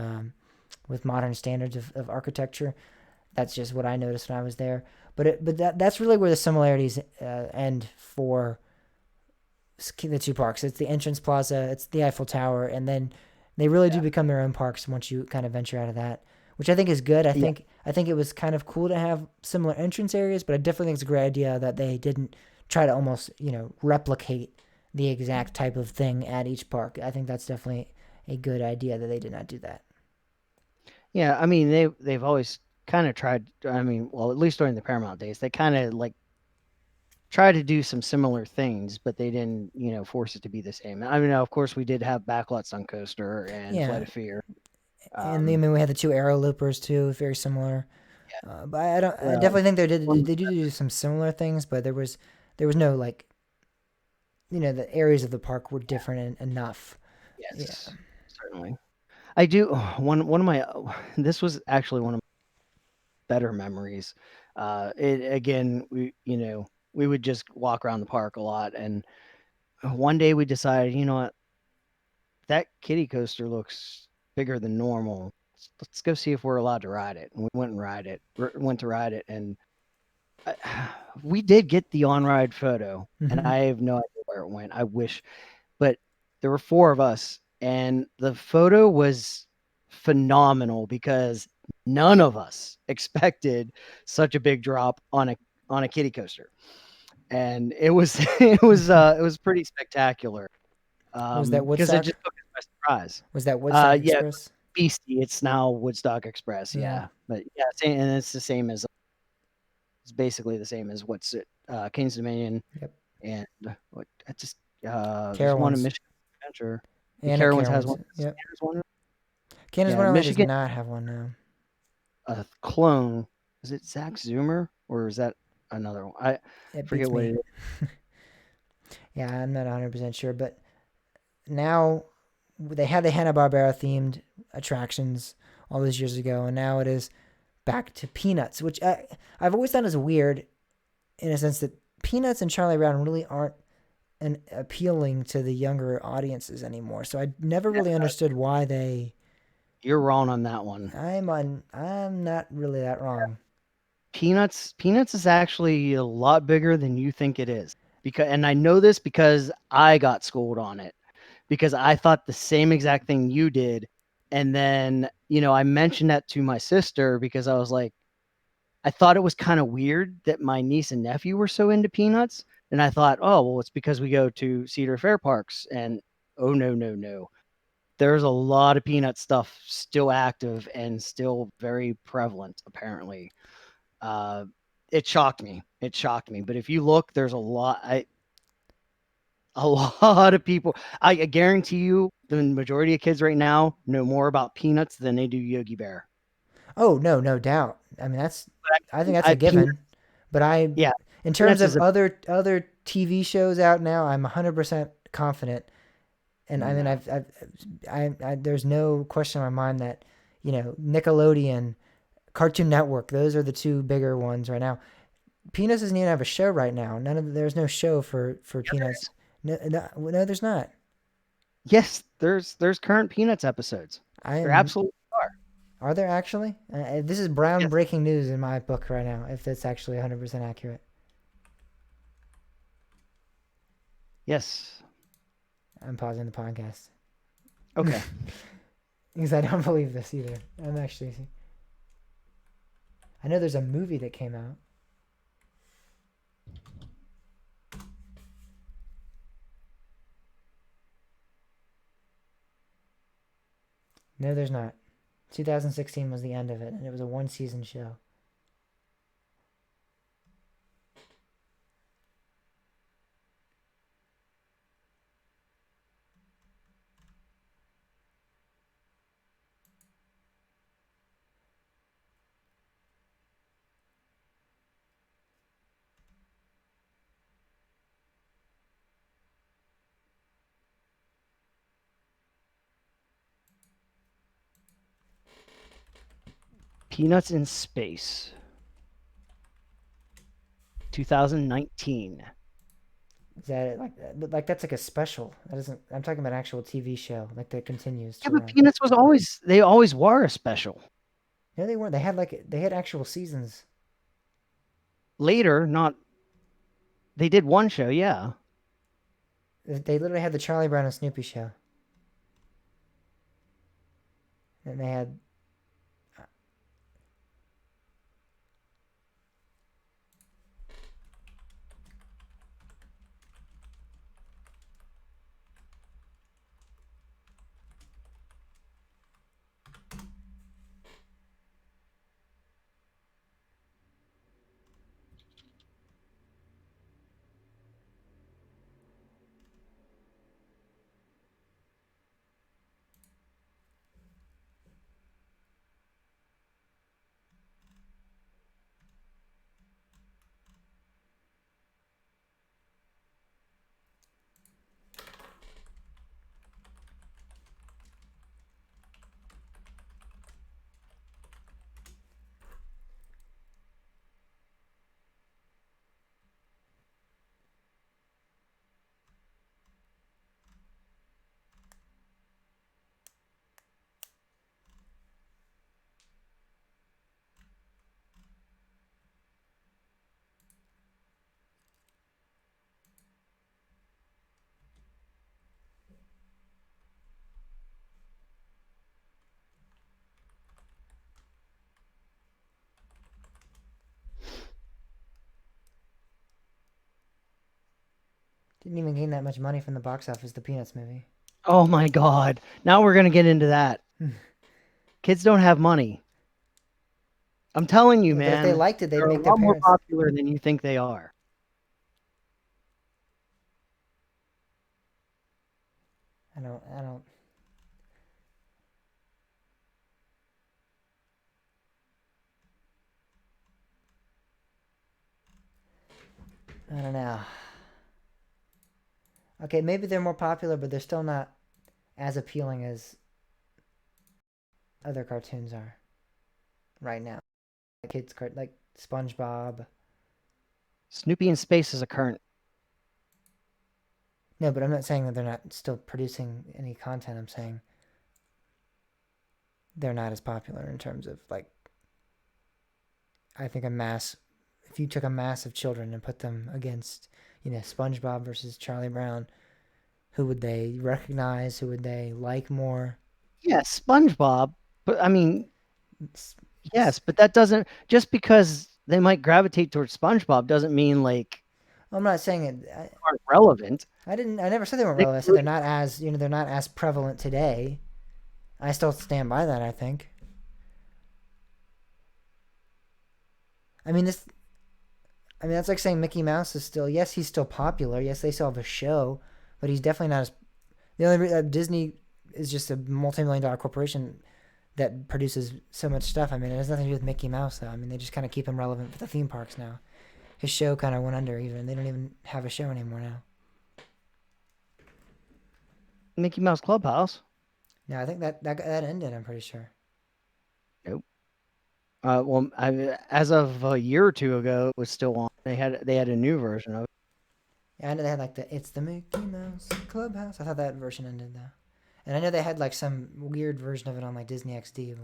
modern standards of architecture. That's just what I noticed when I was there. But that's really where the similarities end for the two parks. It's the entrance plaza, it's the Eiffel Tower, and then they really do Yeah. become their own parks once you kind of venture out of that, which I think is good. I Yeah. think I think it was kind of cool to have similar entrance areas, but I definitely think it's a great idea that they didn't try to almost replicate the exact type of thing at each park. I think that's definitely a good idea that they did not do that. Yeah. I mean, they've always kind of tried. I mean, well, at least during the Paramount days, they kind of like try to do some similar things, but they didn't, force it to be the same. I mean, of course, we did have Backlots on Coaster and Flight Yeah, of Fear. and I Um, mean we had the two arrow loopers too, very similar. yeah. But I don't. I Well, definitely think one, they did do some similar things, but there was no like the areas of the park were different enough. Yeah. yes, certainly. I do. One of my. This was actually one of my better memories. It again. We would just walk around the park a lot, and one day we decided, what, that kiddie coaster looks bigger than normal. Let's go see if we're allowed to ride it. And we went and went to ride it, and I, we did get the on ride photo, and Hmm. I have no idea where it went. I wish, but there were four of us, and the photo was phenomenal because none of us expected such a big drop on a kiddie coaster, and it was it was pretty spectacular Was that because it Woodstock? just took us by surprise. Was that Woodstock Yeah, Express? Beastie. It's now Woodstock Express. Yeah. Yeah, but yeah, same, and it's the same as it's basically the same as what's it Kings Dominion Yep. and what I just there's one in Carowinds. Michigan Adventure. The And at Carowinds has Carowinds. one. Yep. There's one. Canada's Yeah, Wonderland does Michigan not have one now. a clone. Is it Zach Zoomer or is that another one? I It beats forget what me. it is. Yeah, I'm not 100% sure, but now they had the Hanna Barbera themed attractions all those years ago, and now it is back to Peanuts, which I've always thought is weird in a sense that Peanuts and Charlie Brown really aren't appealing to the younger audiences anymore. So I never really understood why they. You're wrong on that one. I'm not really that wrong. Peanuts is actually a lot bigger than you think it is. And I know this because I got schooled on it. because I thought the same exact thing you did. And then, I mentioned that to my sister because I was like, I thought it was kind of weird that my niece and nephew were so into Peanuts. And I thought, oh, well, it's because we go to Cedar Fair parks. And oh, no, no, no. There's a lot of Peanut stuff still active and still very prevalent, apparently. It shocked me. It shocked me. But if you look, there's a lot of people. I guarantee you the majority of kids right now know more about Peanuts than they do Yogi Bear. Oh no, no doubt. I mean, I think that's a Peanuts, given. But yeah, in terms Peanuts of is a other TV shows out now, I'm 100% confident. And I mean, no. there's no question in my mind that, Nickelodeon, Cartoon Network, those are the two bigger ones right now. Peanuts doesn't even have a show right now. There's no show for Yeah, there Peanuts. is. No, no, no, there's not. Yes, there's current Peanuts episodes. I There am. absolutely are. Are there actually? This is Yes. breaking news in my book right now. If that's actually 100% accurate, Yes. I'm pausing the podcast Okay. because I don't believe this either. I'm actually. I know there's a movie that came out. No, there's not. 2016 was the end of it, and it was a one season show. Peanuts in Space, 2019. Is that like that's like a special? That isn't. I'm talking about an actual TV show like that continues Yeah, to but run. Peanuts they always were a special. No, they weren't. They had actual seasons. Later, not they did one show, yeah. They literally had the Charlie Brown and Snoopy show, and they had. Didn't even gain that much money from the box office. The Peanuts movie. Oh my god. Now we're gonna get into that. Kids don't have money. I'm telling you, Yeah, but if they man. liked it, they'd They're a make their lot more parents. popular than you think they are. I don't. I don't. I don't know. Okay, maybe they're more popular, but they're still not as appealing as other cartoons are right now. Like SpongeBob. Snoopy in Space is a current. No, but I'm not saying that they're not still producing any content. I'm saying they're not as popular in terms of like. I think if you took a mass of children and put them against, SpongeBob versus Charlie Brown, Who would they recognize? Who would they like more? Yeah, SpongeBob. But I mean, It's- yes, but that doesn't just because they might gravitate towards SpongeBob doesn't mean like I'm not saying it. aren't relevant. I didn't. I never said they weren't They relevant. I said they're really- not as they're not as prevalent today. I still stand by that. I think. I mean this. I mean that's like saying Mickey Mouse is still. Yes, he's still popular. Yes, they still have a show, but he's definitely not as. The only Disney is just a multi-million-dollar corporation that produces so much stuff. I mean, it has nothing to do with Mickey Mouse though. I mean, they just kind of keep him relevant for the theme parks now. His show kind of went under. Even they don't even have a show anymore now. Mickey Mouse Clubhouse. No, I think that ended. I'm pretty sure. Nope. Well, as of a year or two ago, it was still on. They had a new version of it. Yeah, I know they had like It's the Mickey Mouse Clubhouse. I thought that version ended though, and I know they had like some weird version of it on like Disney XD,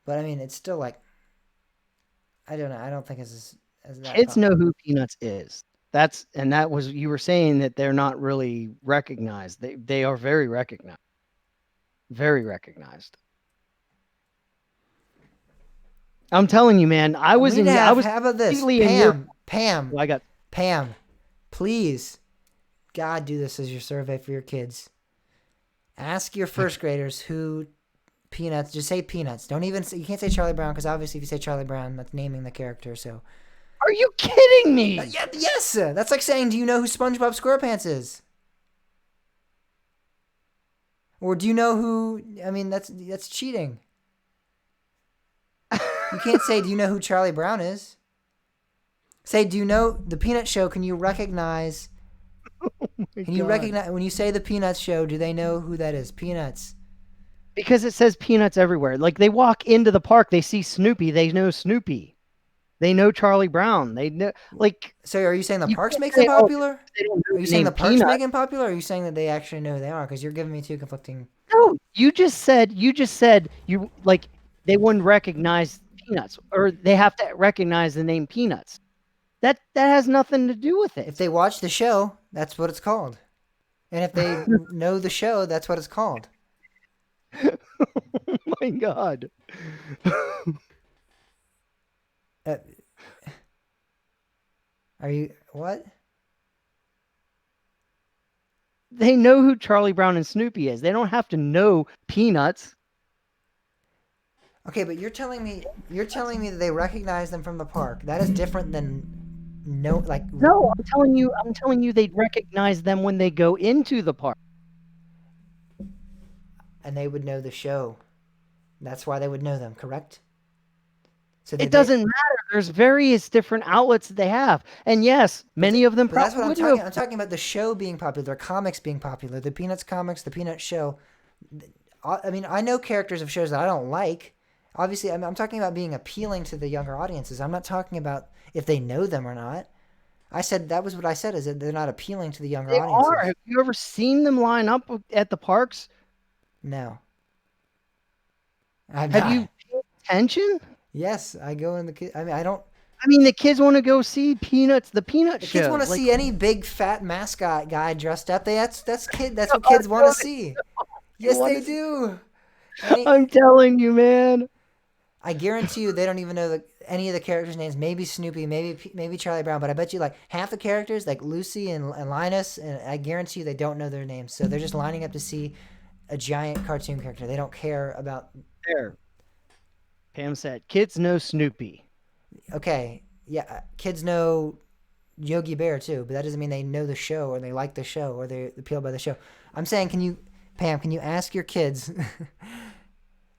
but I mean it's still like I don't know. I don't think it's as that. Kids know who Peanuts is. That was you were saying that they're not really recognized. They are very recognized. Very recognized. I'm telling you, man. I was in. I was How about this, completely in your. Pam, Well, I got. Pam, please, God, do this as your survey for your kids. Ask your first graders who Peanuts. Just say Peanuts. Don't even. You can't say Charlie Brown because obviously if you say Charlie Brown, that's naming the character. So. Are you kidding me? Yeah, yes. That's like saying, do you know who SpongeBob SquarePants is? Or do you know who? I mean, that's cheating. You can't say, do you know who Charlie Brown is? Say, do you know the Peanut Show? Can you recognize? Can you recognize when you say the Peanuts Show? Do they know who that is? Peanuts. Because it says Peanuts everywhere. Like they walk into the park, they see Snoopy, they know Snoopy. They know Charlie Brown. They know like. So are you saying the You parks can't make say, them oh, popular? they don't know Are you the saying name the parks Peanut. make them popular? Or are you saying that they actually know who they are? Because you're giving me two conflicting. No, you just said you like they wouldn't recognize Peanuts or they have to recognize the name Peanuts. That has nothing to do with If it. they watch the show, that's what it's called. And if they know the show, that's what it's called. Oh my god. Uh, Are you what? They know who Charlie Brown and Snoopy is. They don't have to know Peanuts. Okay, but you're telling me that they recognize them from the park. That is different than no. No, I'm telling you they'd recognize them when they go into the park. And they would know the show. That's why they would know them, correct? So It doesn't matter. There's various different outlets that they have. And yes, many of them But that's what I'm probably talking. know. I'm talking about the show being popular, comics being popular, the Peanuts comics, the Peanuts show. I mean, I know characters of shows that I don't like. Obviously, I'm talking about being appealing to the younger audiences. I'm not talking about if they know them or not. I said that was what I said is that they're not appealing to the younger They audiences. are. Have you ever seen them line up at the parks? No. Have you paid attention? Yes, I go in the. I mean, I don't. I mean, the kids want to go see Peanuts, the Peanut The Show. kids want to Like, see any big fat mascot guy dressed up. That's what kids want to see. Yes, wanna they see- do. I'm telling you, man. I guarantee you, they don't even know any of the characters' names. Maybe Snoopy, maybe Charlie Brown, but I bet you like half the characters, like Lucy and Linus, and I guarantee you they don't know their names. So they're just lining up to see a giant cartoon character. They don't care about. There. Pam said, kids know Snoopy. Okay, yeah, kids know Yogi Bear too, but that doesn't mean they know the show or they like the show or they're appealed by the show. I'm saying, Pam, can you ask your kids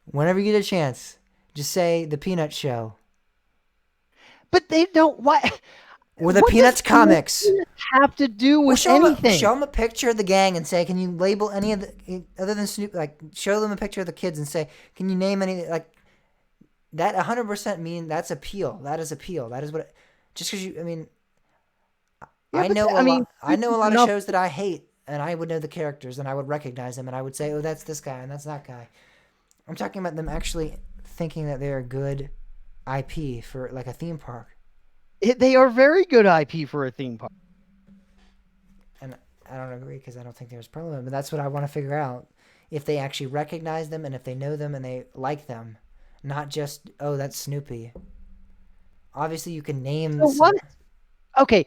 whenever you get a chance, just say the Peanut Show But they don't. Why? or the What Peanuts does comics. have to do with show anything? them a picture of the gang and say, can you label any of the other than Snoop? Like, show them a picture of the kids and say, can you name any like that? 100% mean that's appeal. That is appeal. That is what. Just because you, I mean, Yeah, I but know I know a lot of enough- shows that I hate, and I would know the characters and I would recognize them and I would say, oh, that's this guy and that's that guy. I'm talking about them actually thinking that they're a good IP for like a theme park. They are very good IP for a theme park. And I don't agree because I don't think there's a problem. But that's what I want to figure out. If they actually recognize them and if they know them and they like them, not just oh that's Snoopy. Obviously, you can name So what? some. Okay,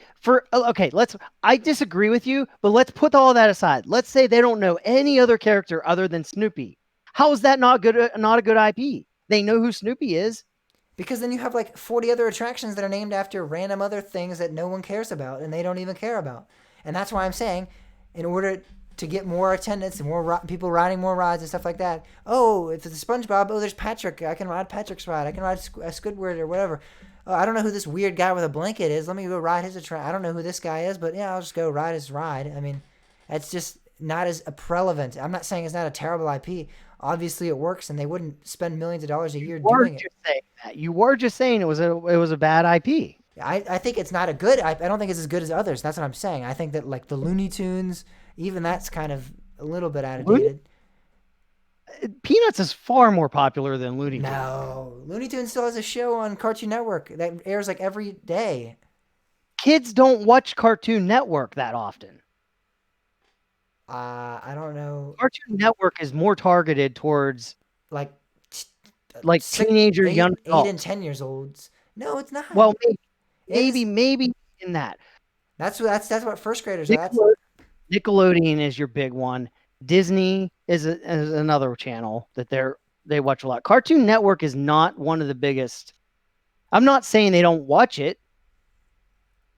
let's I disagree with you, but let's put all that aside. Let's say they don't know any other character other than Snoopy. How is that not a good IP? They know who Snoopy is. Because then you have like 40 other attractions that are named after random other things that no one cares about and they don't even care about. And that's why I'm saying, in order to get more attendance and more people riding more rides and stuff like that, oh, if it's a SpongeBob, oh, there's Patrick. I can ride Patrick's ride. I can ride Squidward or whatever. Oh, I don't know who this weird guy with a blanket is. Let me go ride his attraction. I don't know who this guy is, but yeah, I'll just go ride his ride. I mean, it's just not as relevant. I'm not saying it's not a terrible IP. Obviously, it works, and they wouldn't spend millions of dollars a year doing it. You were just saying it was a bad IP. I think it's not a good. I don't think it's as good as others. That's what I'm saying. I think that like the Looney Tunes, even that's kind of a little bit outdated. Peanuts is far more popular than Looney Tunes. No, Looney Tunes still has a show on Cartoon Network that airs like every day. Kids don't watch Cartoon Network that often. I don't know. Cartoon Network is more targeted towards like teenager, young adults. 8 and 10 years olds. No, it's not. Well, maybe in that. That's what first graders are. Nickelodeon is your big one. Disney is another channel that they watch a lot. Cartoon Network is not one of the biggest. I'm not saying they don't watch it,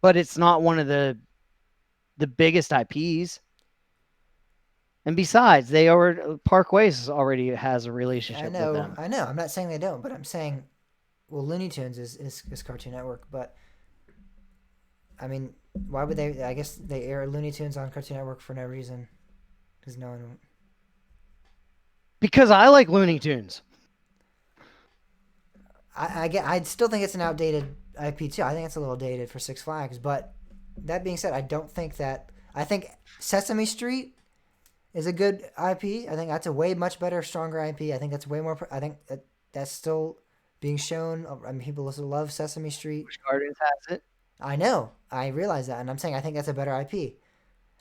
but it's not one of the biggest IPs. And besides, Parkways already has a relationship with them. I know. I'm not saying they don't, but I'm saying, well, Looney Tunes is Cartoon Network, but I mean, why would they? I guess they air Looney Tunes on Cartoon Network for no reason, because no one. Because I like Looney Tunes. I still think it's an outdated IP too. I think it's a little dated for Six Flags, but that being said, I don't think that. I think Sesame Street is a good IP. I think that's a way much better, stronger IP. I think that's way more. I think that's still being shown. I mean, people love Sesame Street. Which Cartoons has it? I know. I realize that, and I'm saying I think that's a better IP.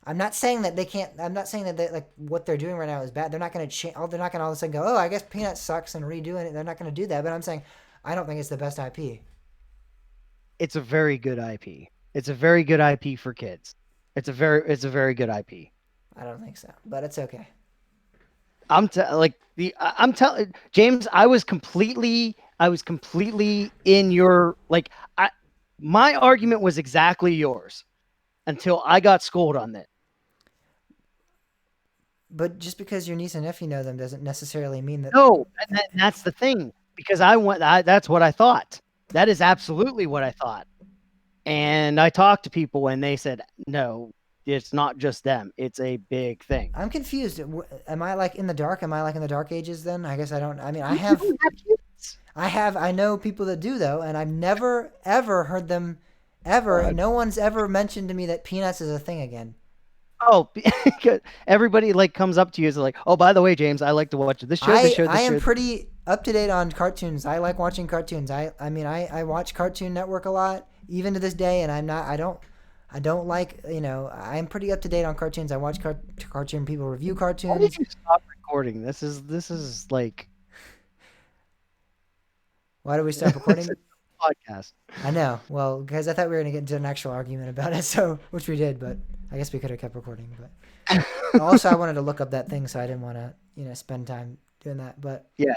I'm not saying that they can't. I'm not saying that like what they're doing right now is bad. They're not going to change. They're not going to all of a sudden go, oh, I guess Peanuts sucks and redoing it. They're not going to do that. But I'm saying I don't think it's the best IP. It's a very good IP. It's a very good IP for kids. It's a very good IP. I don't think so, but it's okay. I'm telling James, I was completely in your my argument was exactly yours until I got schooled on it. But just because your niece and nephew know them doesn't necessarily mean that. No, and that's the thing, because that's what I thought. That is absolutely what I thought. And I talked to people and they said, no, it's not just them. It's a big thing. I'm confused. Am I like in the dark? Am I like in the dark ages then? I guess I don't. I mean, I have kids. I know people that do though, and I've never ever heard them ever. No one's ever mentioned to me that Peanuts is a thing again. Oh, everybody comes up to you and is like, oh, by the way, James, I like to watch this show. I am pretty up to date on cartoons. I like watching cartoons. I watch Cartoon Network a lot, even to this day, and I don't like, I'm pretty up to date on cartoons. I watch cartoon people review cartoons. Why did you stop recording? This is like. Why did we stop recording? Podcast. I know. Well, because I thought we were going to get into an actual argument about it, so which we did, but I guess we could have kept recording. But also, I wanted to look up that thing, so I didn't want to, spend time doing that. But yeah,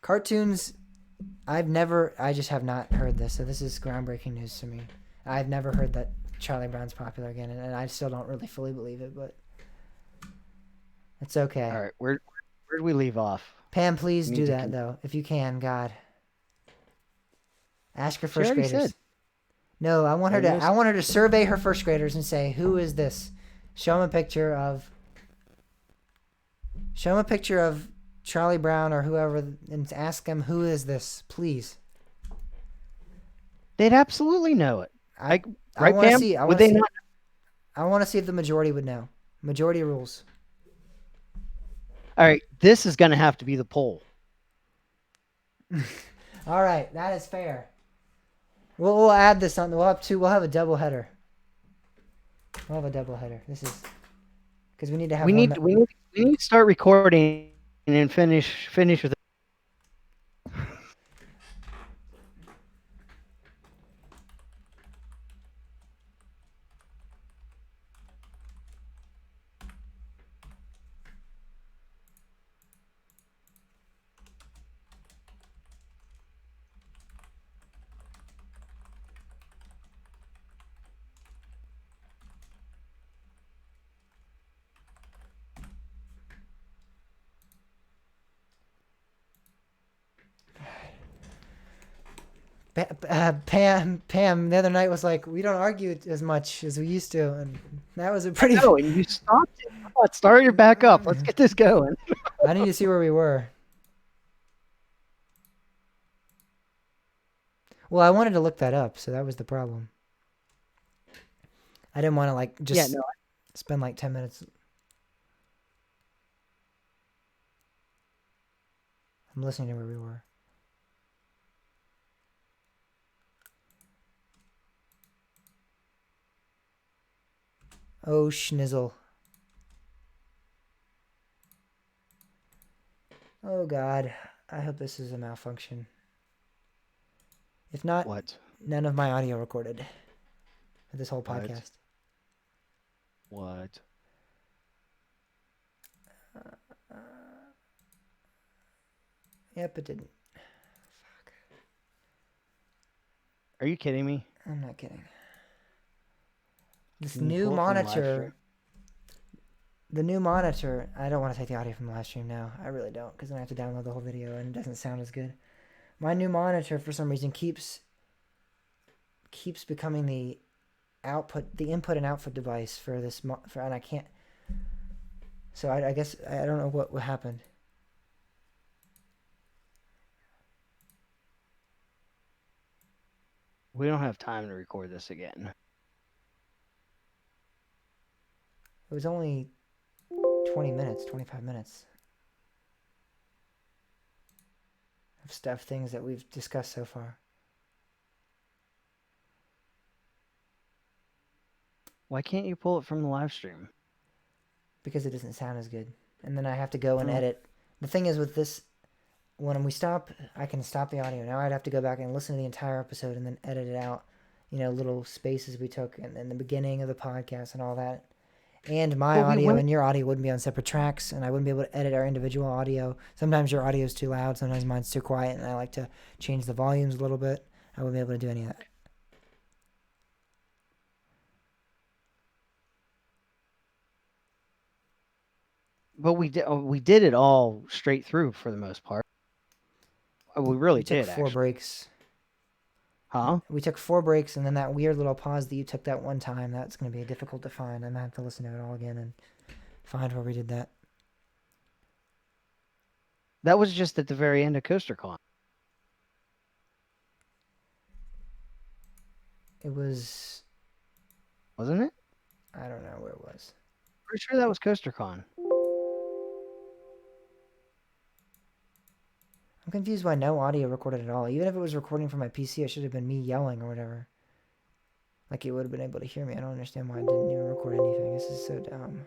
cartoons. I just have not heard this, so this is groundbreaking news to me. I've never heard that Charlie Brown's popular again, and I still don't really fully believe it, but it's okay. All right, where did we leave off? Pam, please do that though, if you can. God, ask her first graders. Said. No, I want her to survey her first graders and say, "Who is this?" Show them a picture of Charlie Brown or whoever, and ask them, "Who is this?" Please. They'd absolutely know it. I want to see. I want to see if the majority would know. Majority rules. All right, this is going to have to be the poll. All right, that is fair. We'll add this on. We'll have a double header. We'll have a double header. This is because we need to have We one. need we need we need to start recording and then finish with. Pam the other night was like, we don't argue as much as we used to, and that was a pretty. Oh, and you stopped it. Come on, start your back up. Let's get this going. I need to see where we were. Well, I wanted to look that up, so that was the problem. I didn't want to like just Yeah, no, spend like 10 minutes. I'm listening to where we were. Oh, schnizzle. Oh, God. I hope this is a malfunction. If not, what? none of my audio recorded for this whole What? podcast. What? Yep, it didn't. Are you kidding me? I'm not kidding. This Can you new pull it from the live monitor. stream? The new monitor. I don't want to take the audio from the live stream now. I really don't, because then I have to download the whole video and it doesn't sound as good. My new monitor, for some reason, keeps becoming the input and output device for this. And I can't. So I guess I don't know what happened. We don't have time to record this again. It was only 20 minutes, 25 minutes of things that we've discussed so far. Why can't you pull it from the live stream? Because it doesn't sound as good. And then I have to go and Oh. edit. The thing is with this, when we stop, I can stop the audio. Now I'd have to go back and listen to the entire episode and then edit it out. Little spaces we took in the beginning of the podcast and all that. And my audio and your audio wouldn't be on separate tracks, and I wouldn't be able to edit our individual audio. Sometimes your audio is too loud, sometimes mine's too quiet, and I like to change the volumes a little bit. I wouldn't be able to do any of that. But we did it all straight through for the most part. We really did. Took 4 breaks. Huh? We took 4 breaks, and then that weird little pause that you took that one time, that's going to be difficult to find. I'm going to have to listen to it all again and find where we did that. That was just at the very end of CoasterCon. It was... Wasn't it? I don't know where it was. Pretty sure that was CoasterCon. I'm confused why no audio recorded at all. Even if it was recording from my PC, it should have been me yelling or whatever. Like, it would have been able to hear me. I don't understand why it didn't even record anything. This is so dumb.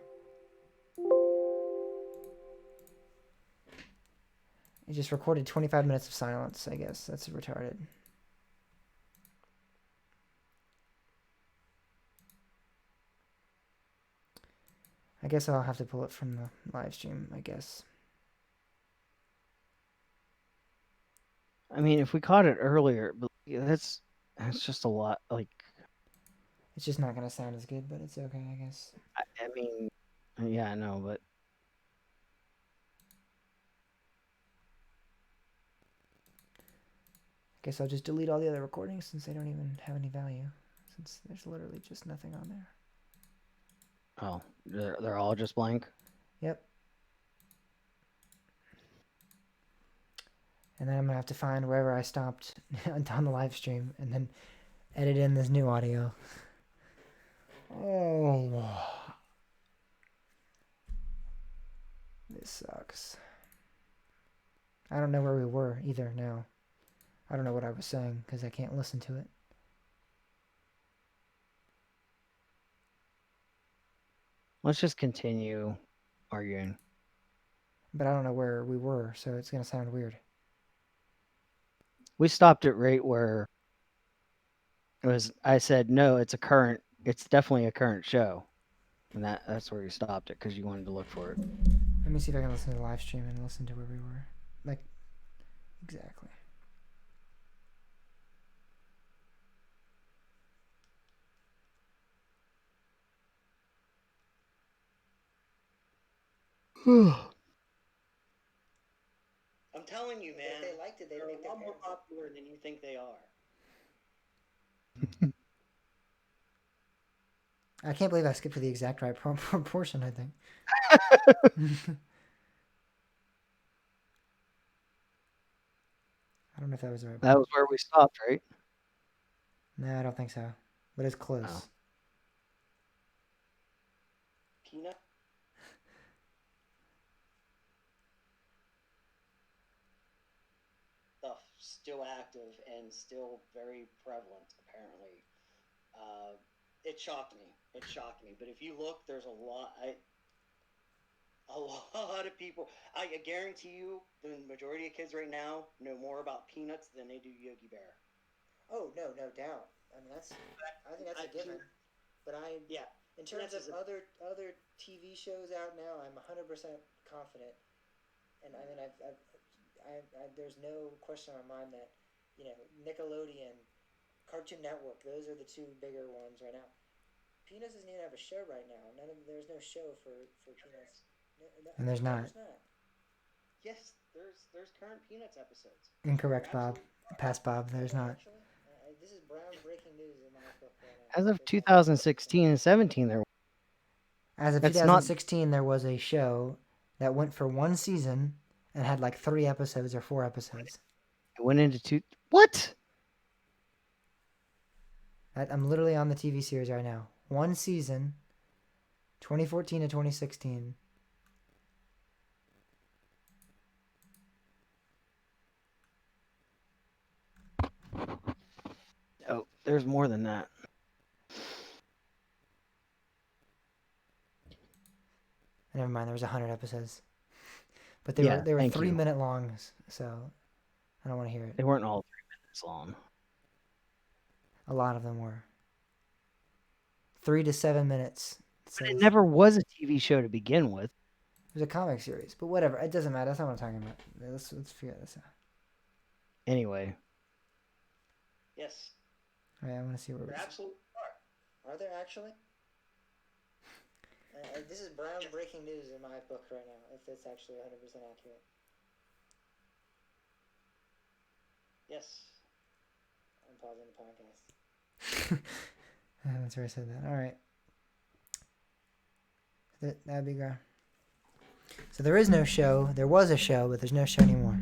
It just recorded 25 minutes of silence, I guess. That's retarded. I guess I'll have to pull it from the live stream, I guess. I mean, if we caught it earlier, but that's just a lot. Like, it's just not gonna sound as good, but it's okay, I guess. I mean, yeah, I know, but I guess I'll just delete all the other recordings since they don't even have any value. Since there's literally just nothing on there. Oh, they're all just blank? Yep. And then I'm going to have to find wherever I stopped on the live stream and then edit in this new audio. Oh. This sucks. I don't know where we were either now. I don't know what I was saying because I can't listen to it. Let's just continue arguing. But I don't know where we were, so it's gonna sound weird. We stopped it right where it was. I said no. It's definitely a current show, and that's where you stopped it because you wanted to look for it. Let me see if I can listen to the live stream and listen to where we were. Like, exactly. I'm telling you, man. If they liked it, they're a lot more popular than you think they are. I can't believe I skipped to the exact right proportion, I think. I don't know if that was the right. That was where we stopped, right? No, I don't think so. But it's close. Oh. Peanut? Stuff still active and still very prevalent, apparently. It shocked me. But if you look, there's a lot of people. I guarantee you, the majority of kids right now know more about Peanuts than they do Yogi Bear. Oh no doubt. I mean I think that's a given. But in terms of other TV shows out now, I'm 100% confident. And I mean there's no question in my mind that Nickelodeon, Cartoon Network, those are the two bigger ones right now. Peanuts doesn't even have a show right now. There's no show for Peanuts. And there's not. Yes, there's current Peanuts episodes. Incorrect, Bob. Pass, Bob. There's not. This is groundbreaking news in my book right now. As of 2016 and 17, there. As of 2016, there was a show that went for one season and had like 3 episodes or 4 episodes. It went into 2. What? I'm literally on the TV series right now. One season, 2014 to 2016. Oh, there's more than that. Never mind, there was 100 episodes. But they were 3-minute long, so I don't want to hear it. They weren't all 3 minutes long. A lot of them were. 3 to 7 minutes. But it never was a TV show to begin with. It was a comic series, but whatever. It doesn't matter. That's not what I'm talking about. Let's figure this out. Anyway. Yes. All right, I want to see where we're absolutely are. Are there actually? This is groundbreaking news in my book right now, if it's actually 100% accurate. Yes. I'm pausing the podcast. That's where I said that. All right. That'd be great. So there is no show. There was a show, but there's no show anymore.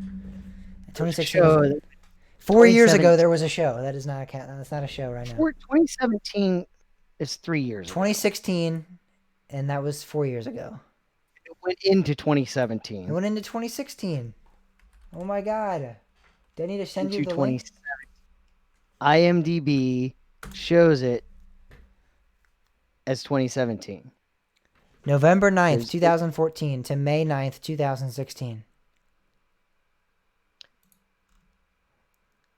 2016. 4 years ago, there was a show. That is not a that's not a show right now. 2017 is 3 years. 2016, and that was 4 years ago. It went into 2017. It went into 2016. Oh my God! Do I need to send you the link? IMDb shows it as 2017. November 9th, 2014 to May 9th, 2016.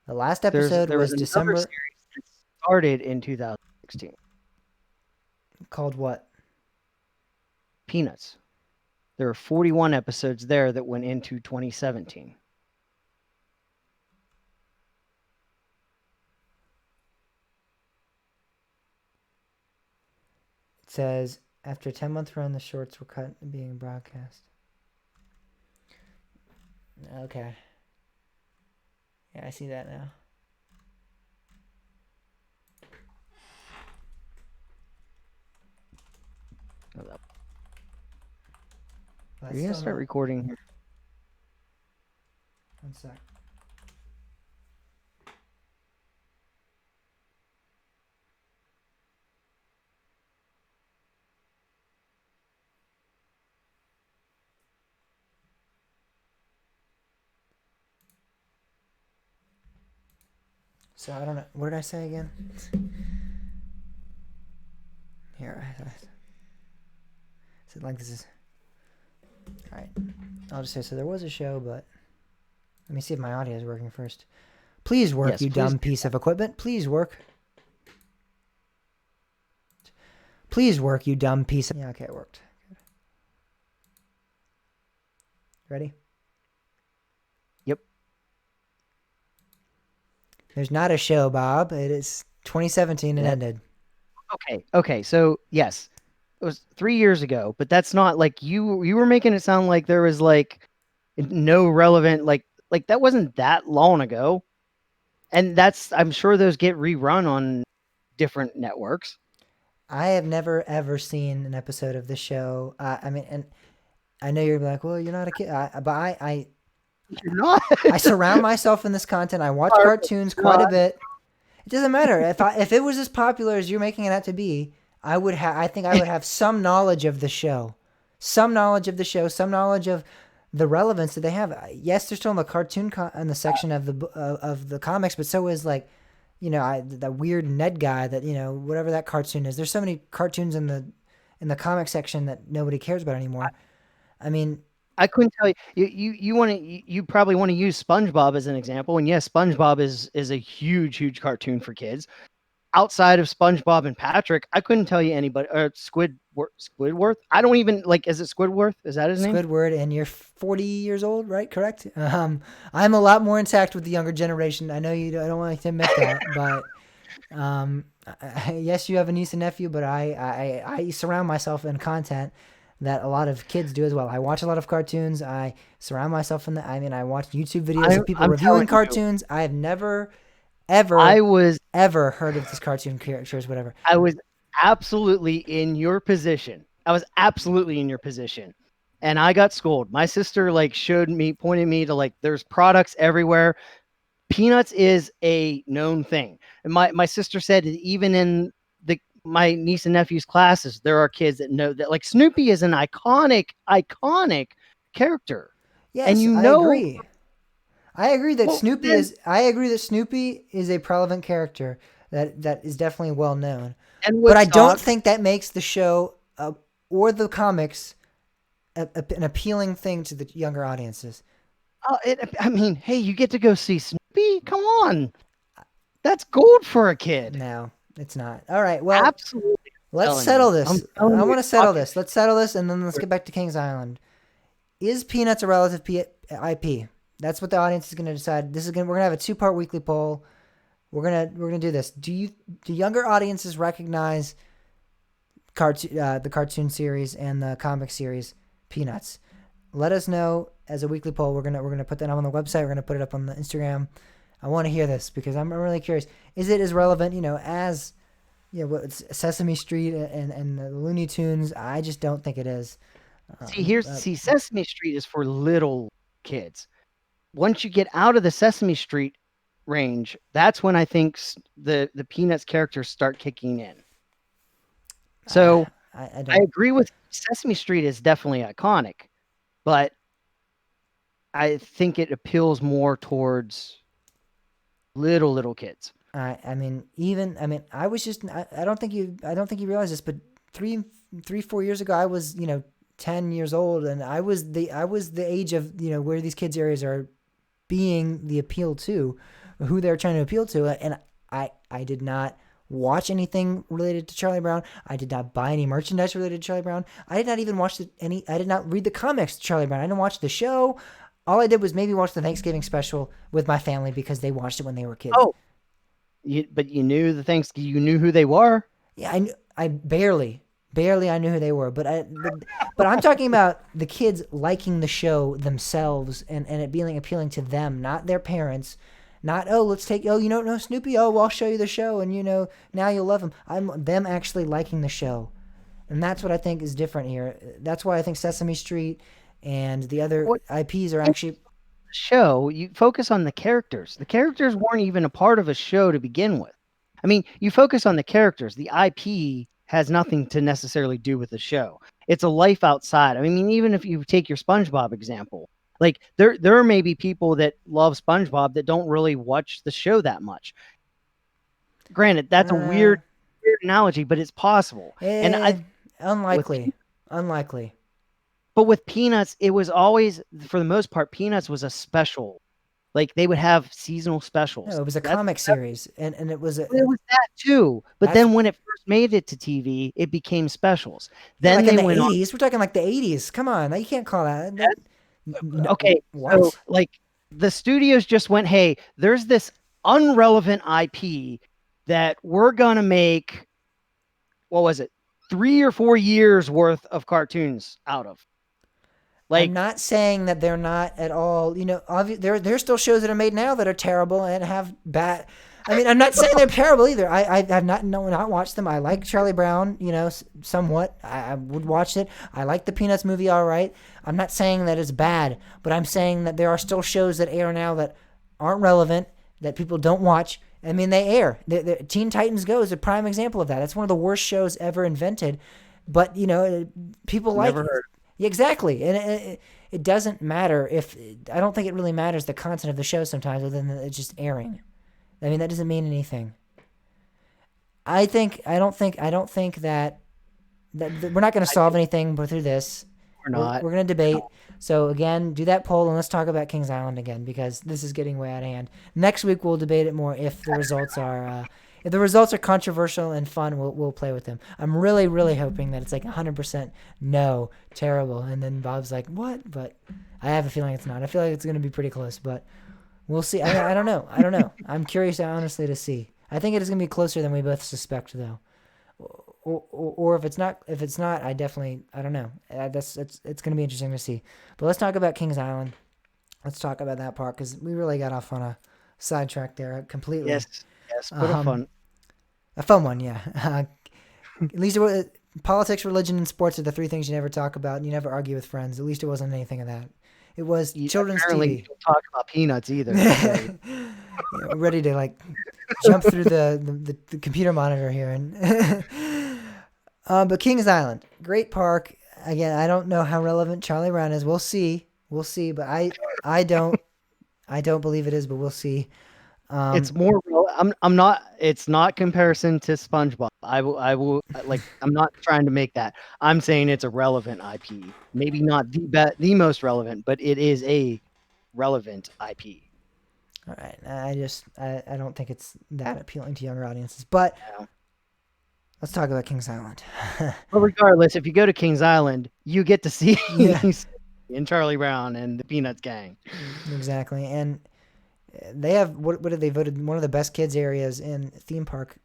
The last episode was December. Series that started in 2016. Called what? Peanuts. There were 41 episodes there that went into 2017. It says, after a 10-month run, the shorts were cut and being broadcast. Okay. Yeah, I see that now. Are you going to start recording here? One sec. So I don't know. What did I say again? Here. So like this is. All right. I'll just say so. There was a show, but let me see if my audio is working first. Please work, Yes, you please dumb do piece of equipment. Please work. Please work, you dumb piece of. Yeah. Okay, it worked. Good. Ready? Yep. There's not a show, Bob. It is 2017 and Yeah. ended. Okay. So yes, it was 3 years ago, but that's not like you were making it sound like there was like no relevant like that wasn't that long ago. And that's I'm sure those get rerun on different networks. I have never ever seen an episode of the show. I mean, and I know you're like, well, you're not a kid, but You're not. I surround myself in this content. I watch Are cartoons quite a bit. It doesn't matter if it was as popular as you're making it out to be. I think I would have some knowledge of the show, some knowledge of the relevance that they have. Yes, they're still in the cartoon in the section of the comics, but so is like, that weird Ned guy that whatever that cartoon is. There's so many cartoons in the comic section that nobody cares about anymore. I mean, I couldn't tell you. You probably want to use SpongeBob as an example, and yes, SpongeBob is a huge cartoon for kids. Outside of SpongeBob and Patrick, I couldn't tell you anybody. Squidward. I don't even like. Is it Squidward? Is that his name? Squidward, and you're 40 years old, right? Correct. I'm a lot more intact with the younger generation. I know you. I don't want to admit that, but yes, you have a niece and nephew, but I surround myself in content that a lot of kids do as well. I watch a lot of cartoons. I surround myself in I watch YouTube videos of people I'm reviewing telling you. cartoons. I have never, ever, I was heard of this cartoon characters, whatever. absolutely in your position. I was absolutely in your position. And I got schooled. My sister pointed me to like there's products everywhere. Peanuts is a known thing. And my sister said that even in my niece and nephew's classes, there are kids that know that like Snoopy is an iconic character. Yes, And I agree. I agree that Well, Snoopy then- is. I agree that Snoopy is a prevalent character that is definitely well known. And But I don't Woodstock- think that makes the show or the comics an appealing thing to the younger audiences. I mean, hey, you get to go see Snoopy? Come on. That's gold for a kid. No, it's not. All right. Well, Absolutely. let's telling settle you. this. I'm I telling you, want to settle fuck it. this. Let's settle this, and then let's get back to Kings Island. Is Peanuts a relative IP? That's what the audience is going to decide. We're going to have a 2-part weekly poll. We're gonna do this. Do younger audiences recognize the cartoon series and the comic series Peanuts? Let us know as a weekly poll. We're gonna put that up on the website. We're gonna put it up on the Instagram. I want to hear this because I'm really curious. Is it as relevant, as Sesame Street and the Looney Tunes? I just don't think it is. See, Sesame Street is for little kids. Once you get out of the Sesame Street range, that's when I think the Peanuts characters start kicking in. So I I don't. agree with Sesame Street is definitely iconic, but I think it appeals more towards little kids. I was just. I don't think you realize this, but 4 years ago, I was 10 years old, and I was the age of where these kids areas are being the appeal to, who they're trying to appeal to, and I did not watch anything related to Charlie Brown. I did not buy any merchandise related to Charlie Brown. I did not even watch I did not read the comics to Charlie Brown. I didn't watch the show. All I did was maybe watch the Thanksgiving special with my family because they watched it when they were kids. Oh, but you knew you knew who they were. Yeah, I barely I knew who they were, but I'm talking about the kids liking the show themselves and it being appealing to them, not their parents. Not, let's take, you don't know Snoopy? Oh, well, I'll show you the show, and now you'll love him. I'm them actually liking the show. And that's what I think is different here. That's why I think Sesame Street and the other IPs are actually... Show, you focus on the characters. The characters weren't even a part of a show to begin with. I mean, you focus on the characters. The IP has nothing to necessarily do with the show. It's a life outside. I mean, even if you take your SpongeBob example, like there may be people that love SpongeBob that don't really watch the show that much. Granted, that's a weird analogy, but it's possible. And unlikely. Unlikely. But with Peanuts, it was always, for the most part, Peanuts was a special. Like they would have seasonal specials. No, it was a That's comic series, and it was it was that too. But that's then when it first made it to TV, it became specials. yeah, Then like in they the went on. '80s. We're talking like the '80s. Come on, you can't call that. No, Okay, what? so like the studios just went, hey, there's this unrelevant IP that we're gonna make. What was it? 3 or 4 years worth of cartoons out of. I'm Like not saying that they're not at all. There's still shows that are made now that are terrible and have bad. I mean, I'm not saying they're terrible either. I have not watched them. I like Charlie Brown, somewhat. I would watch it. I like the Peanuts movie, all right. I'm not saying that it's bad, but I'm saying that there are still shows that air now that aren't relevant, that people don't watch. I mean, they air. Teen Titans Go is a prime example of that. It's one of the worst shows ever invented, but people like never it. heard. Yeah, exactly, and it doesn't matter if I don't think it really matters the content of the show sometimes, other than it's just airing. I mean, that doesn't mean anything. I don't think that we're not going to solve anything but through this. We're not. We're going to debate. So again, do that poll and let's talk about Kings Island again because this is getting way out of hand. Next week we'll debate it more if the results are controversial and fun. We'll play with them. I'm really really hoping that it's like 100% no, terrible, and then Bob's like what? But I have a feeling it's not. I feel like it's going to be pretty close, but we'll see. I don't know. I don't know. I'm curious honestly to see. I think it is going to be closer than we both suspect though. Or if it's not, I don't know. It's going to be interesting to see. But let's talk about Kings Island. Let's talk about that part because we really got off on a sidetrack there completely. Yes, but a fun one, yeah. At least politics, religion, and sports are the three things you never talk about, and you never argue with friends. At least it wasn't anything of that. It was children's apparently TV. You don't talk about Peanuts either. Yeah, we're ready to like jump through the computer monitor here and. But Kings Island, great park. Again, I don't know how relevant Charlie Brown is. We'll see. But I don't believe it is. But we'll see. It's more. I'm not. It's not comparison to SpongeBob. I will. Like. I'm not trying to make that. I'm saying it's a relevant IP. Maybe not the most relevant, but it is a relevant IP. All right. I don't think it's that appealing to younger audiences. But let's talk about Kings Island. But regardless, if you go to Kings Island, you get to see Yeah. in Charlie Brown and the Peanuts gang. Exactly, and they have what did they voted one of the best kids areas in theme park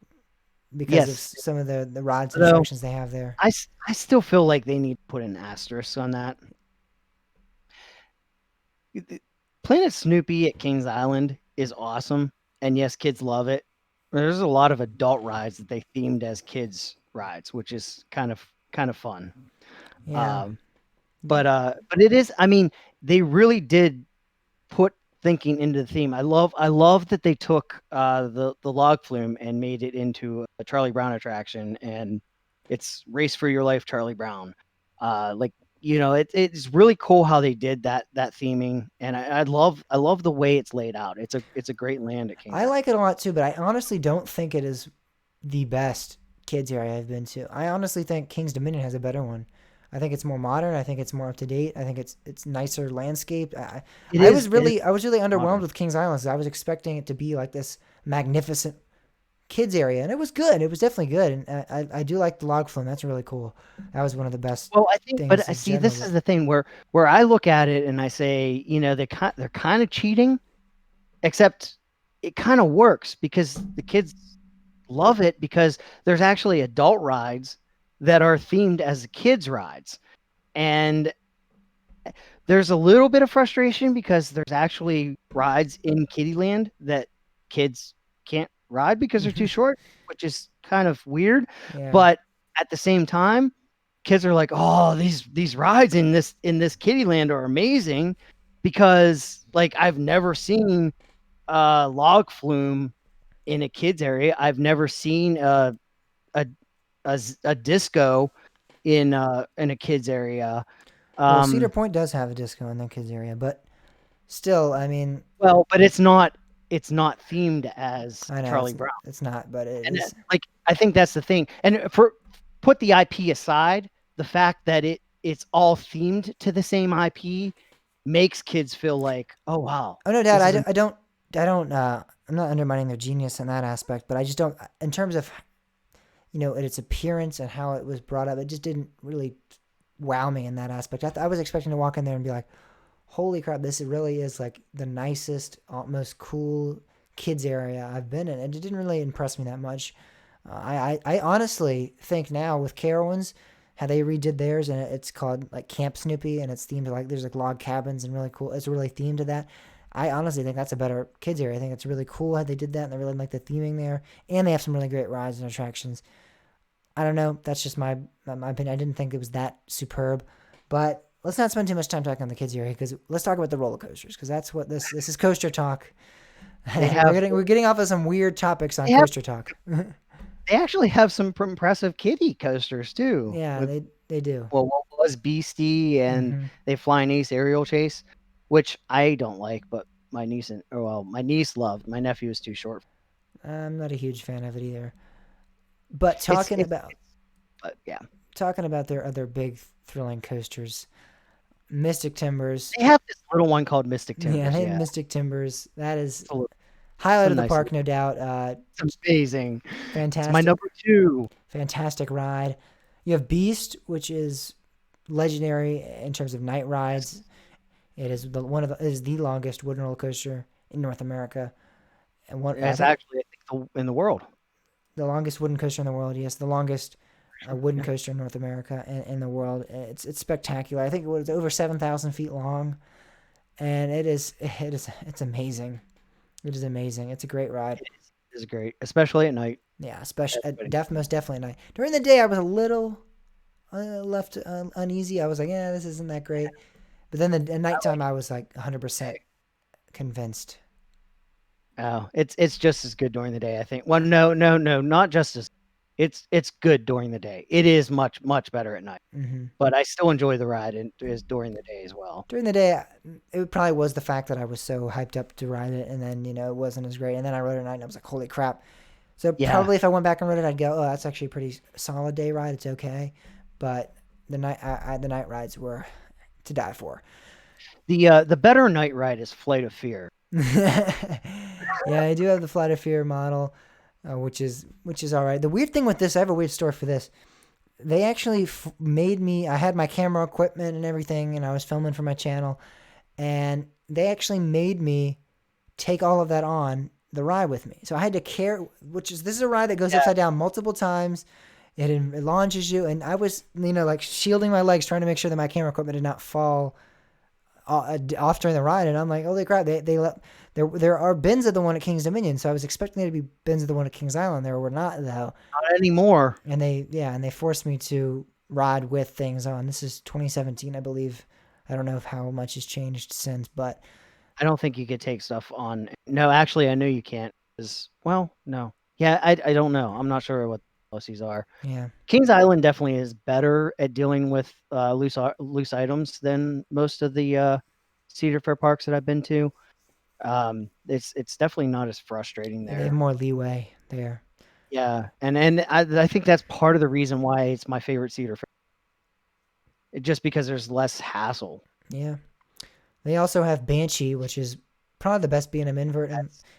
because of some of the rides and attractions they have there. I still feel like they need to put an asterisk on that. Planet Snoopy at Kings Island is awesome, and yes, kids love it. There's a lot of adult rides that they themed as kids rides, which is kind of fun. Yeah. But it is. I mean, they really did put thinking into the theme. I love that they took the log flume and made it into a Charlie Brown attraction, and it's Race for Your Life, Charlie Brown. It's really cool how they did that theming, and I love the way it's laid out. It's a great land at Kings. I like it a lot too, but I honestly don't think it is the best kids area I've been to. I honestly think King's Dominion has a better one. I think it's more modern. I think it's more up to date. I think it's nicer landscape. I was really underwhelmed with Kings Island. I was expecting it to be like this magnificent kids area, and it was good. It was definitely good, and I do like the log flume. That's really cool. That was one of the best. Well, I think, but I see this is the thing where I look at it and I say, they're kind of cheating, except it kind of works because the kids love it because there's actually adult rides that are themed as kids rides, and there's a little bit of frustration because there's actually rides in Kiddieland that kids can't ride because they're too short, which is kind of weird. Yeah. But at the same time, kids are like, oh, these rides in this Kiddieland are amazing because like I've never seen a log flume in a kids area. I've never seen a disco in a kids area. Well, Cedar Point does have a disco in the kids area, but still, I mean. Well, but it's not themed as Charlie Brown. It's not, but it and is. I think that's the thing. And put the IP aside, the fact that it's all themed to the same IP makes kids feel like, oh wow, Oh no doubt, this is I don't. I'm not undermining their genius in that aspect, but I just don't. In terms of its appearance and how it was brought up, it just didn't really wow me in that aspect. I was expecting to walk in there and be like, holy crap, this really is like the nicest, most cool kids area I've been in. And it didn't really impress me that much. I honestly think now with Carowinds, how they redid theirs and it's called like Camp Snoopy and it's themed to like there's like log cabins and really cool. It's really themed to that. I honestly think that's a better kids area. I think it's really cool how they did that and I really like the theming there. And they have some really great rides and attractions. I don't know. That's just my opinion. I didn't think it was that superb, but let's not spend too much time talking on the kids area because let's talk about the roller coasters because that's what this is coaster talk. We're getting off of some weird topics on coaster talk. They actually have some impressive kiddie coasters too. Yeah, they do. Well, what was Beastie and they fly an Ace aerial chase, which I don't like, but my niece loved. My nephew is too short. I'm not a huge fan of it either. But talking about their other big thrilling coasters, Mystic Timbers. They have this little one called Mystic Timbers. Yeah, they have Mystic Timbers. That is highlight of the park, no doubt. It's amazing. Fantastic. It's my number 2. Fantastic ride. You have Beast, which is legendary in terms of night rides. It is the longest wooden roller coaster in North America, and it's actually I think in the world. The longest wooden coaster in the world. Yes, the longest wooden coaster in North America and in the world. It's spectacular. I think it was over 7,000 feet long, and it's amazing. It is amazing. It's a great ride. It is great, especially at night. Yeah, most definitely at night. During the day, I was a little left uneasy. I was like, yeah, this isn't that great. But then at nighttime, I was like 100% convinced. Oh, it's just as good during the day, I think. Well, no, not just as. It's good during the day. It is much better at night. Mm-hmm. But I still enjoy the ride, and it is during the day as well. During the day, it probably was the fact that I was so hyped up to ride it, and then it wasn't as great. And then I rode it at night, and I was like, holy crap. So probably if I went back and rode it, I'd go, oh, that's actually a pretty solid day ride. It's okay. But the night rides were to die for. The better night ride is Flight of Fear. Yeah, I do have the Flight of Fear model, which is all right. The weird thing with this, I have a weird story for this. They actually made me. I had my camera equipment and everything, and I was filming for my channel, and they actually made me take all of that on the ride with me. So I had to carry, this is a ride that goes upside down multiple times. It launches you, and I was like shielding my legs, trying to make sure that my camera equipment did not fall off during the ride, and I'm like, holy crap! There are bins of the one at King's Dominion, so I was expecting there to be bins of the one at King's Island. There were not though. Not anymore. And they forced me to ride with things on. This is 2017, I believe. I don't know how much has changed since, but I don't think you could take stuff on. No, actually, I know you can't. No. Yeah, I don't know. I'm not sure what policies are. Yeah. Kings Island definitely is better at dealing with loose items than most of the Cedar Fair parks that I've been to. It's definitely not as frustrating there. They have more leeway there. Yeah, and I think that's part of the reason why it's my favorite Cedar Fair. Just because there's less hassle. Yeah. They also have Banshee, which is probably the best B&M invert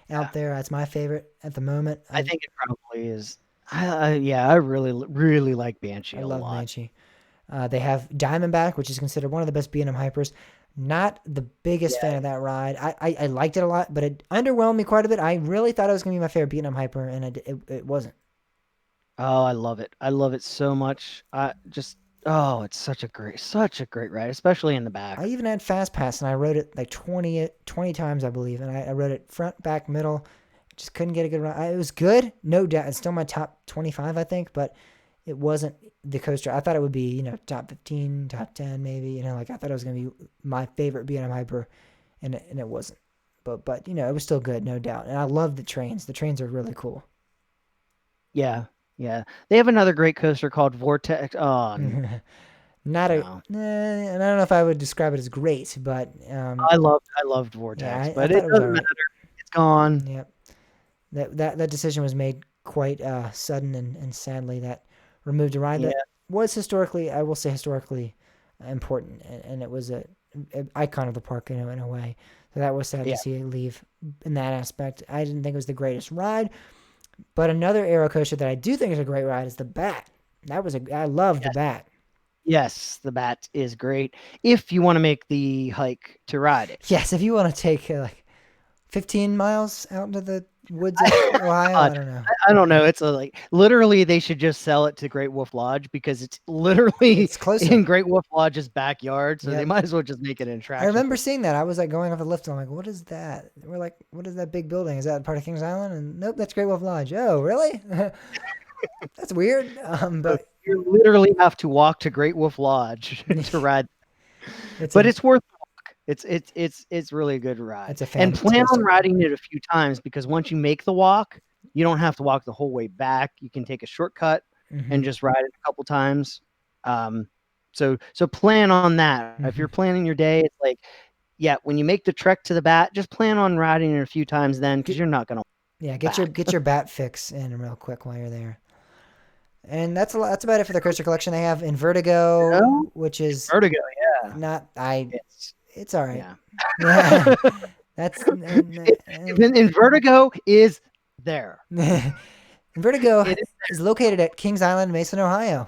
out there. That's my favorite at the moment. I think it probably is. I really like Banshee a lot. I love Banshee. They have Diamondback, which is considered one of the best B&M hypers. Not the biggest fan of that ride. I liked it a lot, but it underwhelmed me quite a bit. I really thought it was going to be my favorite B&M hyper, and it wasn't. Oh, I love it. I love it so much. It's such a great ride, especially in the back. I even had Fast Pass, and I rode it like 20 times, I believe, and I rode it front, back, middle. Just couldn't get a good ride. It was good, no doubt. It's still my top 25, I think, but it wasn't the coaster. I thought it would be, top 15, top 10, maybe. I thought it was going to be my favorite B&M hyper, and it wasn't. But it was still good, no doubt. And I love the trains. The trains are really cool. Yeah. They have another great coaster called Vortex. Oh, and I don't know if I would describe it as great, but I loved Vortex, but it doesn't matter. It's gone. Yep. That decision was made quite sudden and sadly that removed a ride that was historically, I will say historically important, and it was a icon of the park in a way. So that was sad Yeah. to see it leave in that aspect. I didn't think it was the greatest ride, but another aero coaster that I do think is a great ride is the Bat. I love the Bat. Yes, the Bat is great if you want to make the hike to ride it. Yes, if you want to take like 15 miles out into the woods of Ohio, I don't know. I don't know. It's like literally they should just sell it to Great Wolf Lodge because it's literally It's closer. in Great Wolf Lodge's backyard. So they Yep. might as well just make it an attraction. I remember seeing that. I was like going off the lift and I'm like, what is that? We're like, what is that big building? Is that part of Kings Island? And nope, that's Great Wolf Lodge. Oh, really? That's weird. But you literally have to walk to Great Wolf Lodge to ride. But it's worth the walk. It's really a good ride. It's a and plan on fantastic riding it a few times because once you make the walk, you don't have to walk the whole way back. You can take a shortcut Mhm. and just ride it a couple times. So plan on that. If you're planning your day, it's like, yeah, when you make the trek to the Bat, just plan on riding it a few times then because you're not gonna. Yeah, get your bat fix in real quick while you're there. And that's about it for the coaster collection. They have in Vertigo, which is Vertigo, yeah. not it's all right. Yeah. Yeah. That's in Vertigo is there. Vertigo It is located at Kings Island, Mason, Ohio.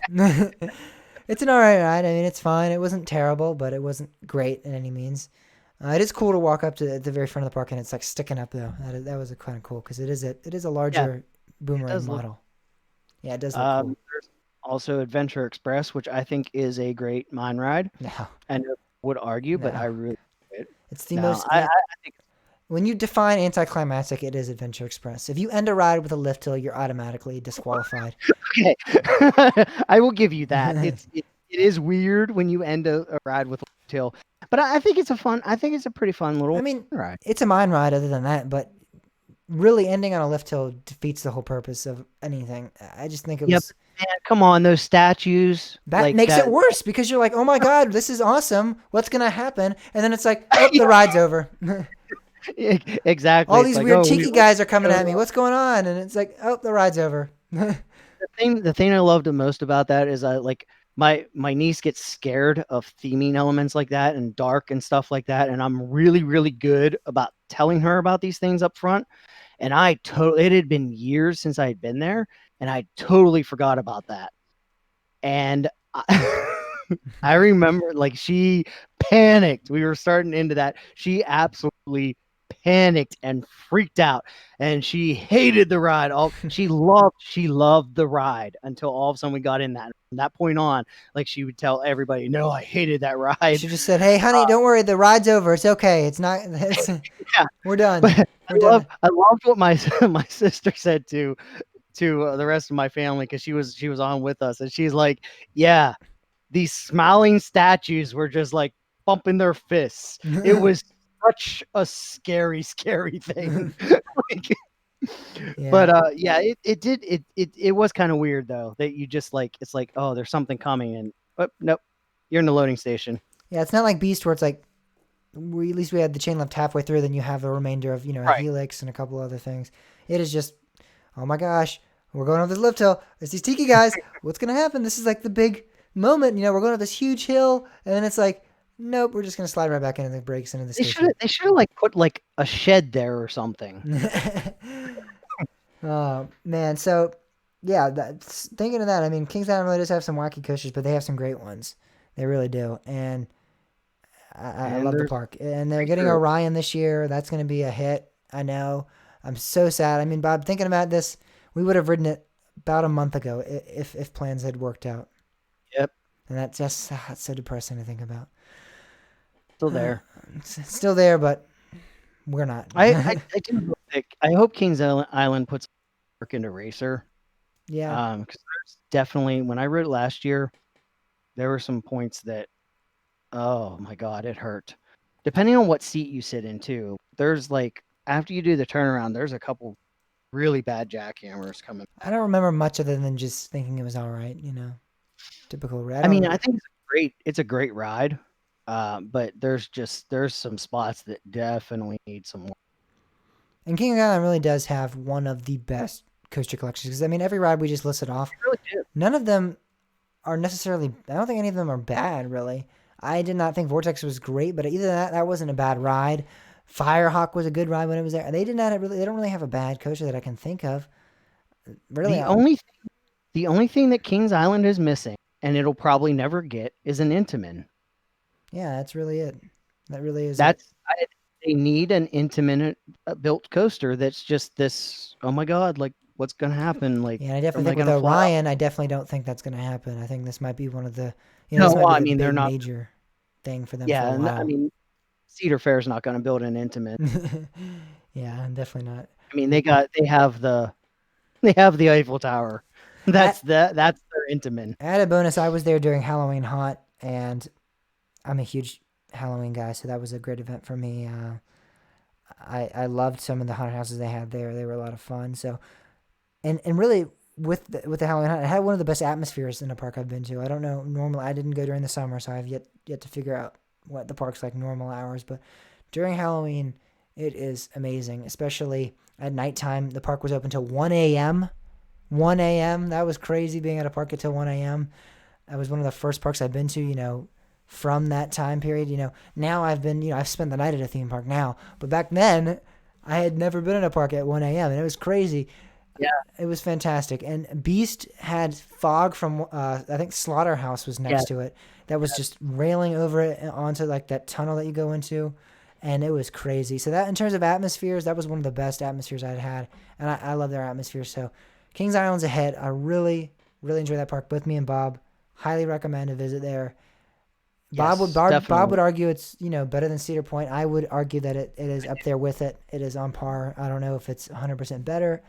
It's an alright ride. I mean, it's fine. It wasn't terrible, but it wasn't great in any means. It is cool to walk up to the very front of the park and it's like sticking up though. That was kind of cool because it is a larger boomerang model. Yeah, it does look cool. There's also Adventure Express, which I think is a great mine ride. No, I would argue, but No. I really it's the no, most. I think When you define anticlimactic, it is Adventure Express. If you end a ride with a lift hill, you're automatically disqualified. okay. I will give you that. It is weird when you end a ride with a lift hill, but I think it's a pretty fun little I mean, ride. it's a mine ride other than that, but really ending on a lift hill defeats the whole purpose of anything. I just think it was. Man, come on, those statues. That like makes it worse because you're like, oh my God, this is awesome. What's going to happen? And then it's like, oh, the ride's over. Exactly. All It's these like, weird oh, tiki guys are coming at me. What's going on? And it's like, oh, the ride's over. The thing I loved the most about that is my niece gets scared of theming elements like that and dark and stuff like that, and I'm really, really good about telling her about these things up front. And it had been years since I had been there, and I totally forgot about that. And I remember like she panicked. We were starting into that. She absolutely panicked and freaked out, and she hated the ride. She loved the ride until all of a sudden we got in that. From that point on, like she would tell everybody, "No, I hated that ride." She just said, hey, honey, don't worry. The ride's over. It's okay. It's not. We're done. I loved what my sister said to the rest of my family because she was on with us, and she's like, "Yeah, these smiling statues were just like bumping their fists. It was such a scary thing." Yeah. But yeah, it was kind of weird though that you just like it's like, oh, there's something coming, and nope, you're in the loading station. Yeah, it's not like Beast where it's like at least we had the chain lift halfway through, then you have the remainder of a helix and a couple other things. It is just, oh my gosh, we're going over this lift hill. There's these tiki guys. What's gonna happen? This is like the big moment. We're going up this huge hill, and then it's like, nope, we're just gonna slide right back into the brakes into the station. They should have like put like a shed there or something. Oh man, so yeah, thinking of that, I mean, Kings Island really does have some wacky coasters, but they have some great ones. They really do, and I love the park. And they're getting Orion this year. That's going to be a hit. I know. I'm so sad. I mean, Bob, thinking about this, we would have ridden it about a month ago if plans had worked out. Yep. And that's just it's so depressing to think about. Still there. It's still there, but we're not. I hope Kings Island puts work into Racer. Yeah. Because there's definitely, when I rode it last year, there were some points that, oh my God, it hurt. Depending on what seat you sit in too, there's like, after you do the turnaround, there's a couple really bad jackhammers coming. I don't remember much other than just thinking it was all right, typical ride. I mean, I think it's a great ride. But there's some spots that definitely need some more. And King Island really does have one of the best coaster collections because I mean every ride we just listed off, They really do. none of them are necessarily. I don't think any of them are bad, really. I did not think Vortex was great, but either that wasn't a bad ride. Firehawk was a good ride when it was there. They did not really. They don't really have a bad coaster that I can think of. Really, The only thing that Kings Island is missing, and it'll probably never get, is an Intamin. yeah, that's really it. That really is it. That's they need an Intamin built coaster that's just this. Oh my god! Like what's gonna happen? Like Yeah, and I am definitely I think with gonna fly off? Orion, I definitely don't think that's going to happen. I think this might be one of the, this No, might be I the mean they're big not. major thing for them for Yeah, a and I while. mean Cedar Fair's not gonna build an Intamin. Yeah, definitely not. I mean they have the Eiffel Tower. At, That's their Intamin. Added bonus, I was there during Halloween Haunt, and I'm a huge Halloween guy, so that was a great event for me. I loved some of the haunted houses they had there. They were a lot of fun. So and really with the Halloween Hunt, it had one of the best atmospheres in a park I've been to. I don't know normally I didn't go during the summer, so I've yet to figure out what the park's like normal hours. But during Halloween, it is amazing, especially at nighttime. The park was open till 1 a.m. 1 a.m. That was crazy being at a park until 1 a.m. That was one of the first parks I've been to, from that time period. Now I've spent the night at a theme park now, but back then I had never been in a park at 1 a.m. and it was crazy. Yeah. It was fantastic. And Beast had fog from, I think Slaughterhouse was next to it, that was just railing over it onto like that tunnel that you go into. And it was crazy. So that in terms of atmospheres, that was one of the best atmospheres I'd had. And I love their atmosphere. So Kings Island's ahead. I really, really enjoy that park. Both me and Bob highly recommend a visit there. Bob Yes, Bob definitely. would argue it's better than Cedar Point. I would argue that it is up there with it. It is on par. I don't know if it's 100% better.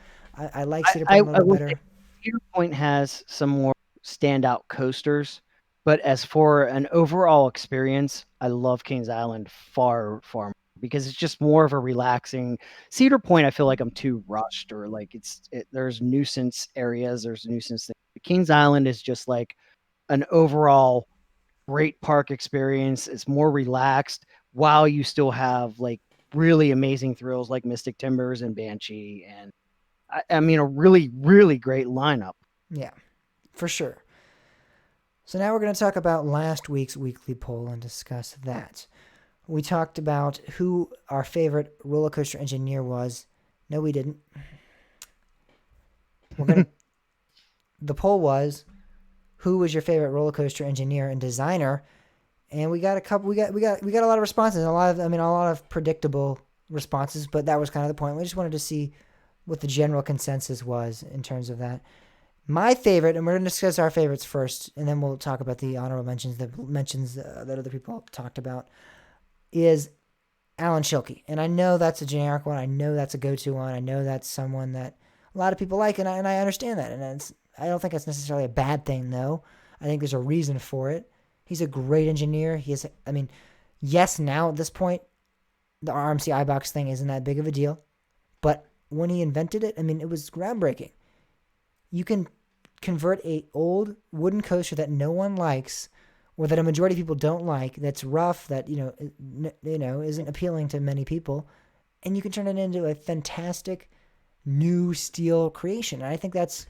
I like Cedar Point a I little will bit say better. Cedar Point has some more standout coasters, but as for an overall experience, I love Kings Island far, far more because it's just more of a relaxing. Cedar Point, I feel like I'm too rushed or like there's nuisance areas, there's nuisance things. Kings Island is just like an overall great park experience. It's more relaxed while you still have like really amazing thrills like Mystic Timbers and Banshee and I mean, a really, really great lineup. Yeah, for sure. So now we're going to talk about last week's weekly poll and discuss that. We talked about who our favorite roller coaster engineer was. No, we didn't. We're gonna. The poll was, who was your favorite roller coaster engineer and designer? And we got a couple. We got a lot of responses. A lot of predictable responses. But that was kind of the point. We just wanted to see what the general consensus was in terms of that. My favorite, and we're going to discuss our favorites first, and then we'll talk about the honorable mentions that other people talked about, is Alan Schilke. And I know that's a generic one. I know that's a go-to one. I know that's someone that a lot of people like, and I understand that. And I don't think it's necessarily a bad thing, though. I think there's a reason for it. He's a great engineer. Yes, now at this point, the RMC iBox thing isn't that big of a deal. But when he invented it, it was groundbreaking. You can convert a old wooden coaster that no one likes or that a majority of people don't like, that's rough, that isn't appealing to many people, and you can turn it into a fantastic new steel creation. And I think that's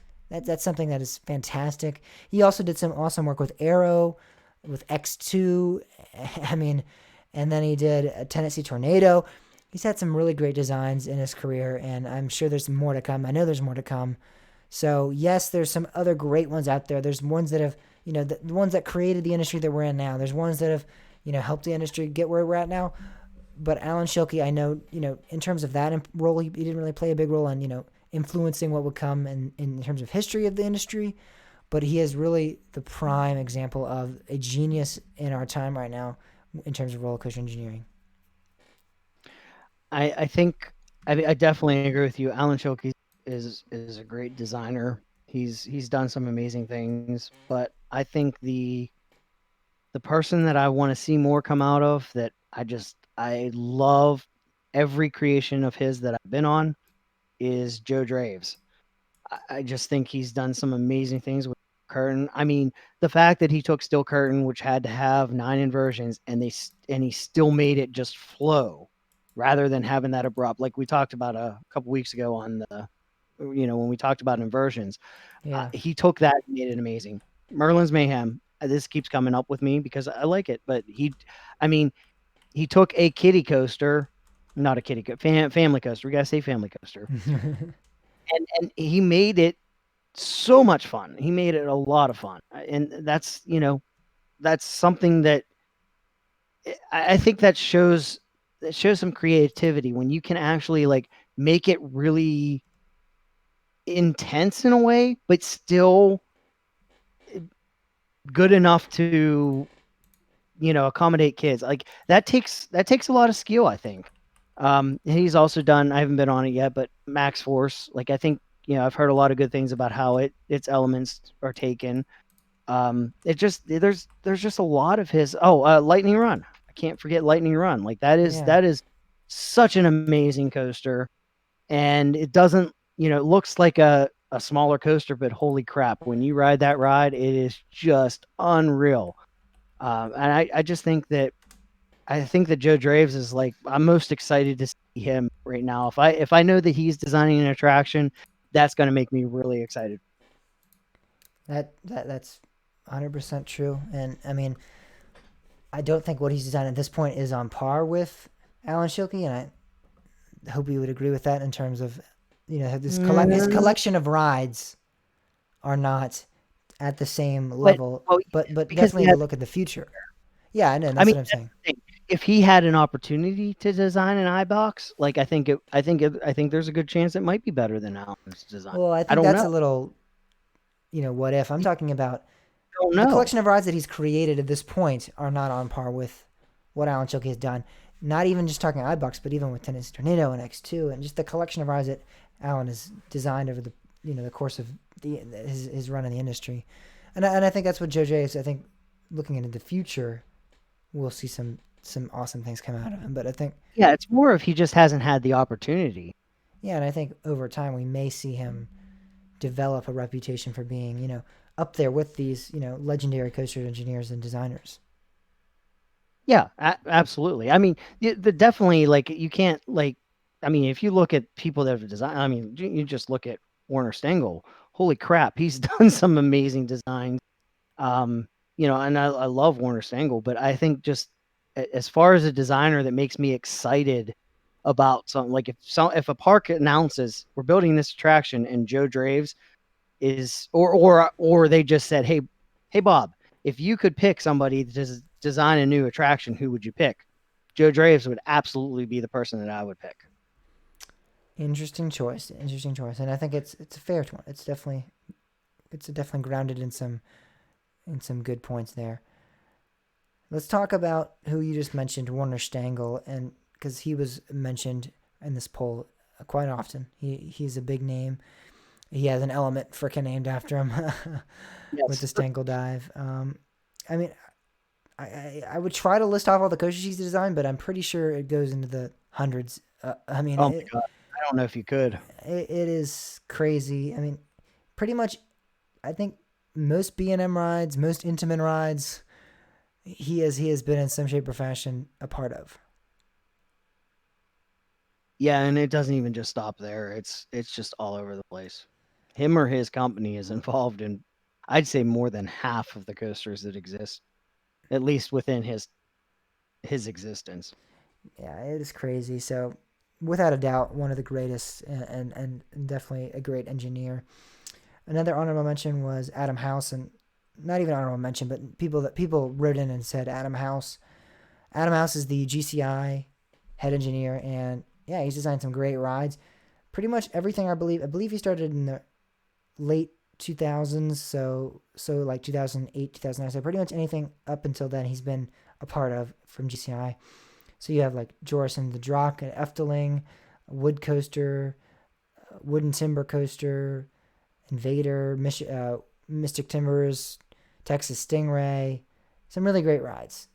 something that is fantastic. He also did some awesome work with Aero, with X2. And then he did a Tennessee Tornado. He's had some really great designs in his career, and I'm sure there's more to come. I know there's more to come. So yes, there's some other great ones out there. There's ones that have, the ones that created the industry that we're in now. There's ones that have, helped the industry get where we're at now. But Alan Schilke, I know, in terms of that role, he didn't really play a big role in, influencing what would come in terms of history of the industry. But he is really the prime example of a genius in our time right now in terms of roller coaster engineering. I think I definitely agree with you. Alan Schilke is a great designer. He's done some amazing things, but I think the person that I want to see more come out of that I love every creation of his that I've been on is Joe Draves. I just think he's done some amazing things with Curtain. I mean, the fact that he took Steel Curtain, which had to have 9 inversions, and he still made it just flow rather than having that abrupt, like we talked about a couple weeks ago on the, when we talked about inversions. Yeah. He took that and made it amazing. Merlin's Mayhem. This keeps coming up with me because I like it, but I mean, he took a kiddie coaster, not a family coaster. We gotta say family coaster, and he made it so much fun. He made it a lot of fun, and that's something that I think that shows some creativity when you can actually like make it really intense in a way, but still good enough to accommodate kids. Like that takes a lot of skill, I think. He's also done, I haven't been on it yet, but Max Force, like I think, I've heard a lot of good things about how its elements are taken. It just there's just a lot of his Lightning Run. I can't forget Lightning Run. Like that Yeah. is such an amazing coaster. And it doesn't, it looks like a smaller coaster, but holy crap, when you ride that ride, it is just unreal. And I just think that Joe Draves is like, I'm most excited to see him right now. If I know that he's designing an attraction, that's going to make me really excited. That's 100% true. And I mean, I don't think what he's designed at this point is on par with Alan Schilke, and I hope you would agree with that in terms of, his collection of rides are not at the same level, but definitely have a look at the future. Yeah, I know. That's what I'm saying. If he had an opportunity to design an iBox, like I think there's a good chance it might be better than Alan's design. Well, I think that's a little, what if. I'm talking about the collection of rides that he's created at this point are not on par with what Alan Schilke has done. Not even just talking iBox, but even with Tennessee Tornado and X2, and just the collection of rides that Alan has designed over the the course of his run in the industry. And I think that's what Joe J is. I think looking into the future, we'll see some awesome things come out of him. But I think it's more if he just hasn't had the opportunity. Yeah, and I think over time we may see him develop a reputation for being up there with these legendary coaster engineers and designers. Yeah, absolutely. I mean, definitely, like, you can't, like, I mean, if you look at people that have designed, I mean, you just look at Warner Stengel. Holy crap, he's done some amazing designs. And I love Warner Stengel, but I think just as far as a designer that makes me excited about something, like if a park announces we're building this attraction and Joe Draves is, or they just said, hey Bob, if you could pick somebody to design a new attraction, who would you pick? Joe Draves would absolutely be the person that I would pick. Interesting choice, and I think it's a fair one. It's definitely grounded in some good points there. Let's talk about who you just mentioned, Warner Stengel, and because he was mentioned in this poll quite often. He's a big name. He has an element freaking named after him with the Stengel dive. I mean, I would try to list off all the coasters he's designed, but I'm pretty sure it goes into the hundreds. I mean, oh my God. I don't know if you could. It is crazy. I mean, pretty much, I think most B&M rides, most Intamin rides, he has been in some shape or fashion a part of. Yeah, and it doesn't even just stop there. It's just all over the place. Him or his company is involved in, I'd say, more than half of the coasters that exist, at least within his existence. Yeah, it is crazy. So, without a doubt, one of the greatest and definitely a great engineer. Another honorable mention was Adam House, and not even honorable mention, but people wrote in and said Adam House. Adam House is the GCI head engineer, and yeah, he's designed some great rides. Pretty much everything, I believe he started in the late 2000s, so like 2008, 2009. So pretty much anything up until then he's been a part of from GCI. So you have like Jorison the Drock and Efteling, Wood Coaster, Wooden Timber Coaster, Invader, Mystic Timbers, Texas Stingray. Some really great rides,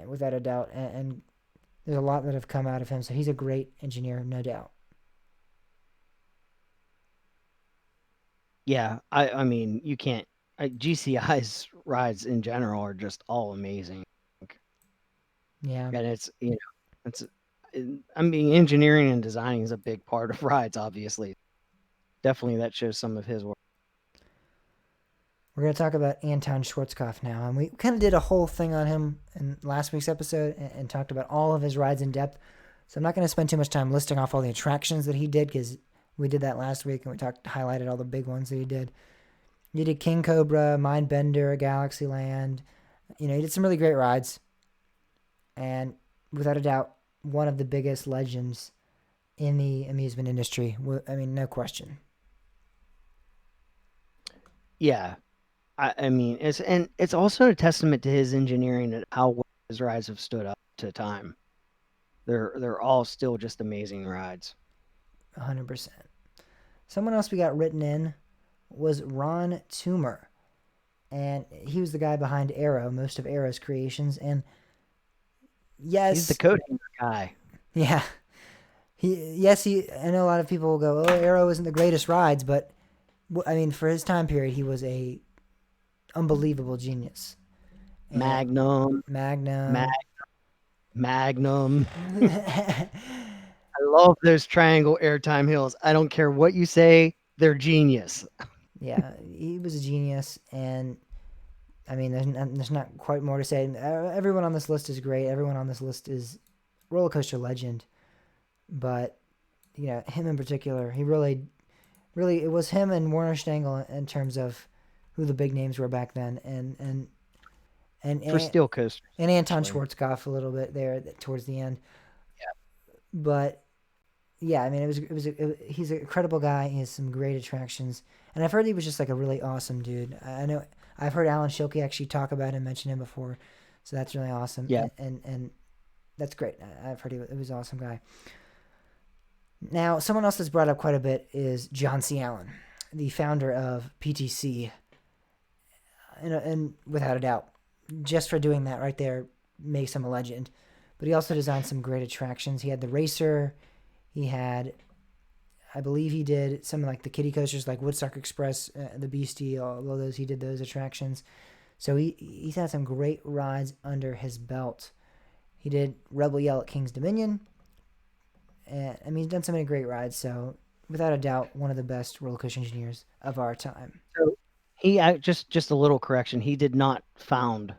without a doubt. And there's a lot that have come out of him. So he's a great engineer, no doubt. Yeah, I mean, you can't. GCI's rides in general are just all amazing. Yeah, and it's I mean, engineering and designing is a big part of rides. Obviously, definitely that shows some of his work. We're going to talk about Anton Schwarzkopf now. And we kind of did a whole thing on him in last week's episode and talked about all of his rides in depth. So I'm not going to spend too much time listing off all the attractions that he did because we did that last week and we highlighted all the big ones that he did. He did King Cobra, Mindbender, Galaxyland. He did some really great rides. And without a doubt, one of the biggest legends in the amusement industry. I mean, no question. Yeah. I mean, it's also a testament to his engineering and how well his rides have stood up to time. They're all still just amazing rides. 100%. Someone else we got written in was Ron Toomer. And he was the guy behind Arrow, most of Arrow's creations. And yes, He's the coding guy. yeah. I know a lot of people will go, oh, Arrow isn't the greatest rides, but I mean, for his time period, he was a unbelievable genius. And Magnum. Magnum. Magnum. I love those triangle airtime hills. I don't care what you say, they're genius. Yeah, he was a genius, and I mean, there's not quite more to say. Everyone on this list is great. Everyone on this list is roller coaster legend, but him in particular, he really, it was him and Warner Stengel in terms of who the big names were back then, and For steel coasters. and Anton Schwarzkopf a little bit there towards the end. Yeah. But yeah, I mean, he's a credible guy. He has some great attractions, and I've heard he was just like a really awesome dude. I know I've heard Alan Schilke actually talk about him, mention him before, so that's really awesome. Yeah, and that's great. I've heard he was an awesome guy. Now, someone else that's brought up quite a bit is John C. Allen, the founder of PTC, and without a doubt, just for doing that right there makes him a legend. But he also designed some great attractions. He had the Racer. He had, I believe he did something like the kiddie coasters like Woodstock Express, the Beastie, all of those. He did those attractions. So he's had some great rides under his belt. He did Rebel Yell at King's Dominion. And I mean, he's done so many great rides. So without a doubt, one of the best roller coaster engineers of our time. So he just a little correction. He did not found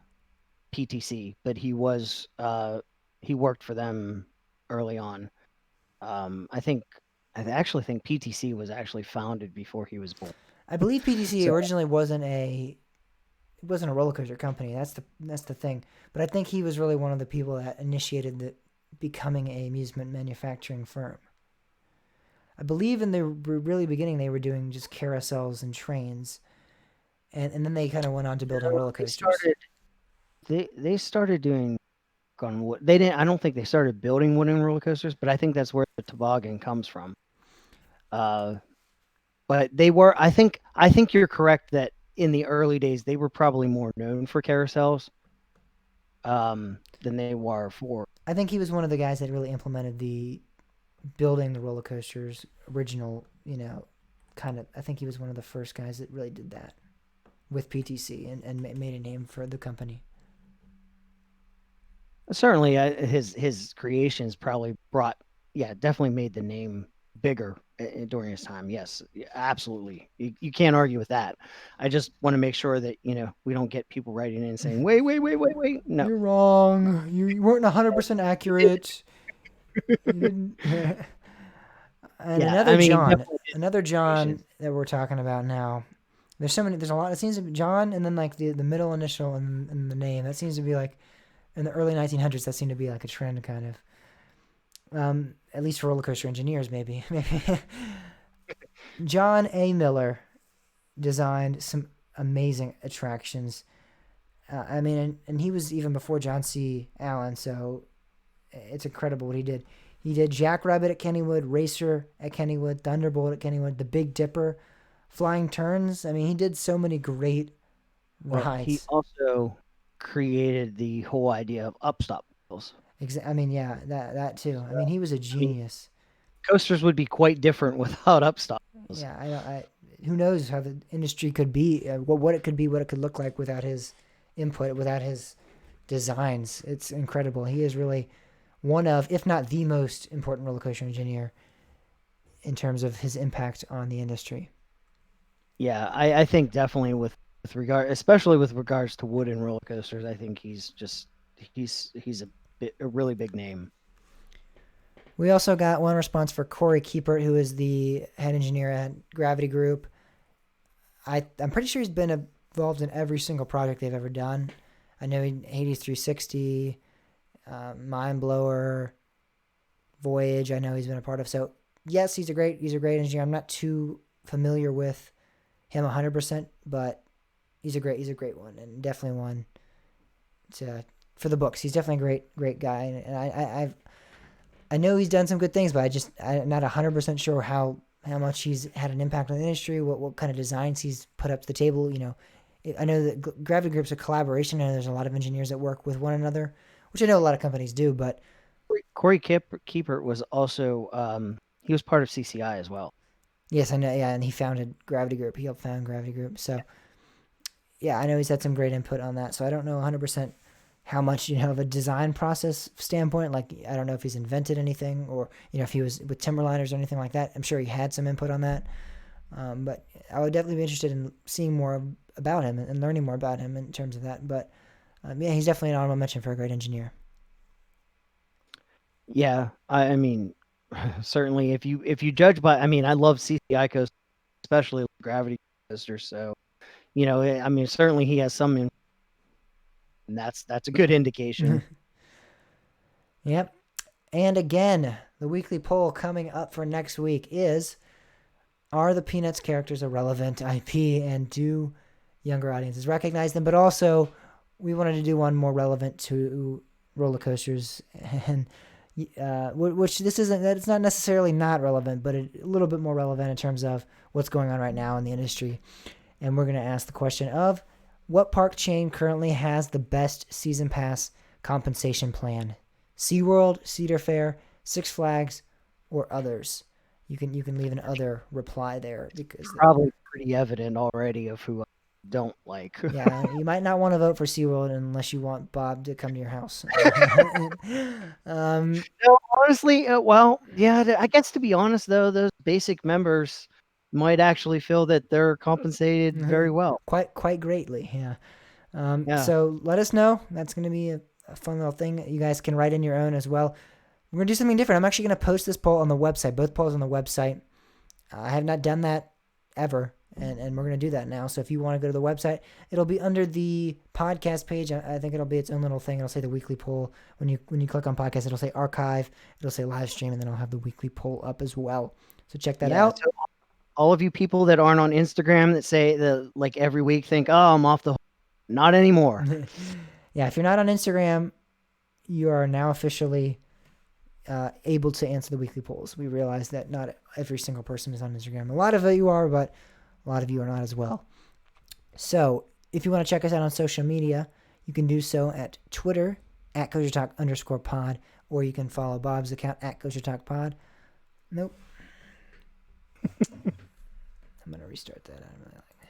PTC, but he worked for them early on. I actually think PTC was actually founded before he was born. I believe PTC originally wasn't a roller coaster company. That's the thing. But I think he was really one of the people that initiated becoming a amusement manufacturing firm. I believe in the really beginning they were doing just carousels and trains, and then they kind of went on to building roller coasters. They started doing on wood. They didn't. I don't think they started building wooden roller coasters, but I think that's where the toboggan comes from. But they were. I think you're correct that in the early days they were probably more known for carousels than they were for. I think he was one of the guys that really implemented the building the roller coasters original. Kind of. I think he was one of the first guys that really did that with PTC and made a name for the company. Certainly, his creations probably definitely made the name bigger during his time. Yes, absolutely. You can't argue with that. I just want to make sure that we don't get people writing in saying, "Wait, no, you're wrong. You weren't 100% accurate." And another John that we're talking about now. There's so many. There's a lot. It seems to be John, and then like the middle initial and the name. That seems to be like in the early 1900s. That seemed to be like a trend, kind of. At least for roller coaster engineers, maybe. John A. Miller designed some amazing attractions. I mean, and he was even before John C. Allen, so it's incredible what he did. He did Jackrabbit at Kennywood, Racer at Kennywood, Thunderbolt at Kennywood, the Big Dipper, Flying Turns. I mean, he did so many great rides. He also created the whole idea of upstop wheels. I mean, yeah, that too. I mean, he was a genius. Coasters would be quite different without upstop wheels. Yeah, who knows how the industry could be, what it could be, what it could look like without his input, without his designs. It's incredible. He is really one of, if not the most important roller coaster engineer in terms of his impact on the industry. Yeah, I think definitely with especially with regards to wooden roller coasters. I think he's a really big name. We also got one response for Corey Kiepert, who is the head engineer at Gravity Group. I'm pretty sure he's been involved in every single project they've ever done. I know Hades 360, Mind Blower, Voyage. I know he's been a part of. So yes, he's a great engineer. I'm not too familiar with him 100%, but he's a great one, and definitely one for the books. He's definitely a great guy, and I know he's done some good things, but I'm not 100% sure how much he's had an impact on the industry, what kind of designs he's put up to the table. I know that Gravity Group's a collaboration, and there's a lot of engineers that work with one another, which I know a lot of companies do. But Corey Kiepert was also he was part of CCI as well. Yes, I know. Yeah, and he founded Gravity Group. He helped found Gravity Group. So yeah, I know he's had some great input on that. So I don't know 100% how much of a design process standpoint. Like, I don't know if he's invented anything, or if he was with Timberliners or anything like that. I'm sure he had some input on that. But I would definitely be interested in seeing more about him and learning more about him in terms of that. But yeah, he's definitely an honorable mention for a great engineer. Yeah, I mean, certainly if you judge by, I mean, I love CCI coasters, especially Gravity coasters. So, I mean, certainly he has some, and that's a good indication. Yep. And again, the weekly poll coming up for next week is: are the Peanuts characters a relevant IP, and do younger audiences recognize them? But also, we wanted to do one more relevant to roller coasters, and which that's not necessarily not relevant, but a little bit more relevant in terms of what's going on right now in the industry. And we're going to ask the question of: what park chain currently has the best season pass compensation plan? SeaWorld, Cedar Fair, Six Flags, or others? You can leave an other reply there, because it's probably pretty evident already of who I don't like. Yeah, you might not want to vote for SeaWorld unless you want Bob to come to your house. No, honestly, well, yeah, I guess, to be honest, though, those basic members might actually feel that they're compensated very well. Quite greatly, yeah. Yeah. So let us know. That's going to be a fun little thing. You guys can write in your own as well. We're going to do something different. I'm actually going to post this poll on the website, both polls on the website. I have not done that ever, and we're going to do that now. So if you want to go to the website, it'll be under the podcast page. I think it'll be its own little thing. It'll say the weekly poll. When you click on podcast, it'll say archive, it'll say live stream, and then I'll have the weekly poll up as well. So check that out. So all of you people that aren't on Instagram that say that, like, every week think, oh, I'm off the hook. Not anymore. Yeah, if you're not on Instagram, you are now officially able to answer the weekly polls. We realize that not every single person is on Instagram. A lot of you are, but a lot of you are not as well. So if you want to check us out on social media, you can do so at Twitter at CoasterTalk_pod, or you can follow Bob's account at CoasterTalkPod. Nope. I'm going to restart that. I don't really like it.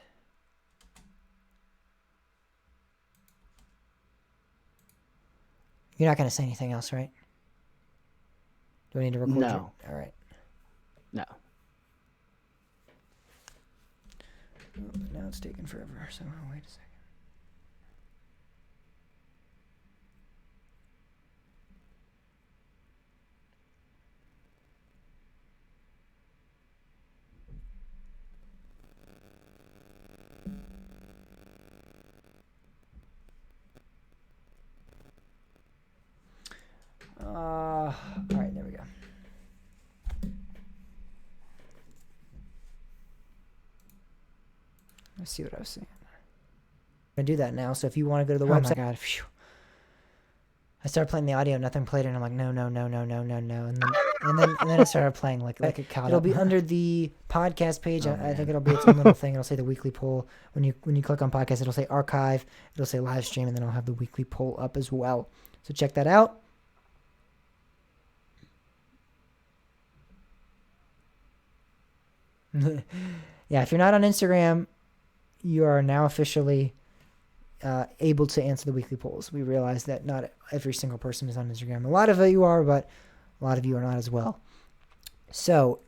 You're not going to say anything else, right? Do I need to record? No. All right. No. Oh, now it's taking forever, so wait a second. All right, there we go. Let's see what I was saying. I'm gonna do that now. So if you want to go to the website, oh my God, phew. I started playing the audio, nothing played, and I'm like, no, and then it started playing like it caught. It'll be under the podcast page. I think it'll be its own little thing. It'll say the weekly poll. When you click on podcast, it'll say archive, it'll say live stream, and then I'll have the weekly poll up as well. So check that out. Yeah, if you're not on Instagram, you are now officially able to answer the weekly polls. We realize that not every single person is on Instagram. A lot of you are, but a lot of you are not as well. So,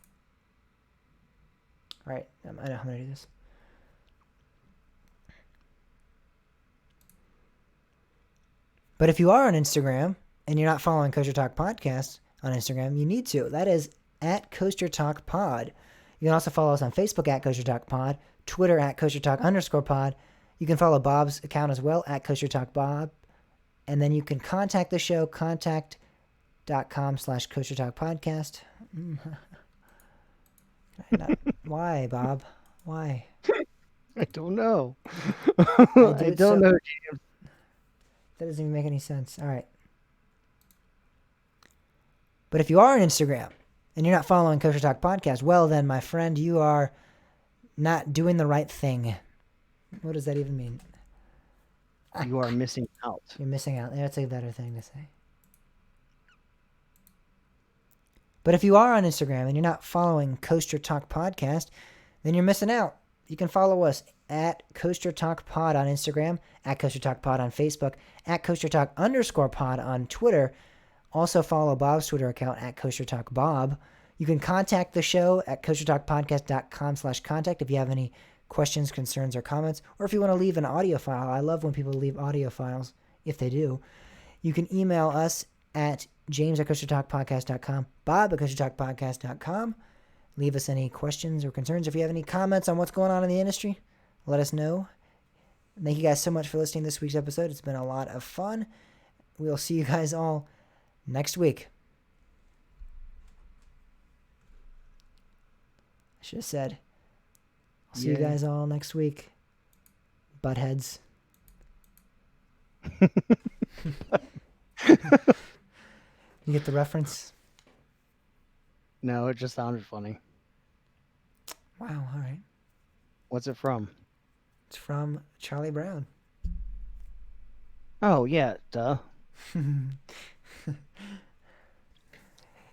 all right, I know how to do this. But if you are on Instagram and you're not following Kosher Talk Podcast on Instagram, you need to. That is at Kosher Talk Pod. You can also follow us on Facebook at Kosher Talk Pod, Twitter at Kosher Talk _pod. You can follow Bob's account as well at Kosher Talk Bob. And then you can contact the show, contact.com/Kosher Talk Podcast. Why, Bob? Why? I don't know. do I it don't know. That doesn't even make any sense. All right. But if you are on Instagram and you're not following Kosher Talk Podcast, well then, my friend, you are not doing the right thing. What does that even mean? You are missing out. You're missing out. That's a better thing to say. But if you are on Instagram and you're not following Kosher Talk Podcast, then you're missing out. You can follow us at Kosher Talk Pod on Instagram, at Kosher Talk Pod on Facebook, at Kosher Talk _pod on Twitter. Also follow Bob's Twitter account at Kosher Talk Bob. You can contact the show at koshertalkpodcast.com/contact if you have any questions, concerns, or comments, or if you want to leave an audio file. I love when people leave audio files, if they do. You can email us at james@koshertalkpodcast.com, bob@koshertalkpodcast.com. Leave us any questions or concerns. If you have any comments on what's going on in the industry, let us know. Thank you guys so much for listening to this week's episode. It's been a lot of fun. We'll see you guys all next week. I should have said, I'll see you guys all next week. Buttheads. You get the reference? No, it just sounded funny. Wow, all right. What's it from? It's from Charlie Brown. Oh, yeah, duh.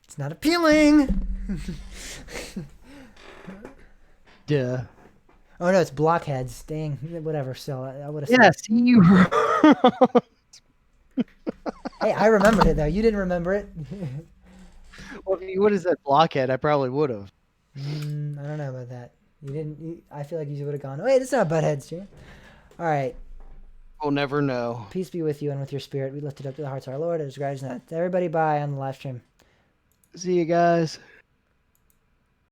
It's not appealing. Duh. Oh no, it's Blockheads. Dang, whatever. So I would have said. Yeah, see you. Hey, I remembered it though. You didn't remember it. Well, if you would have said Blockhead, I probably would have. I don't know about that. You didn't. I feel like you would have gone. Oh, wait, it's not Buttheads, Jim. All right. We'll never know. Peace be with you and with your spirit. We lift it up to the hearts of our Lord. As guys, everybody bye on the live stream. See you guys.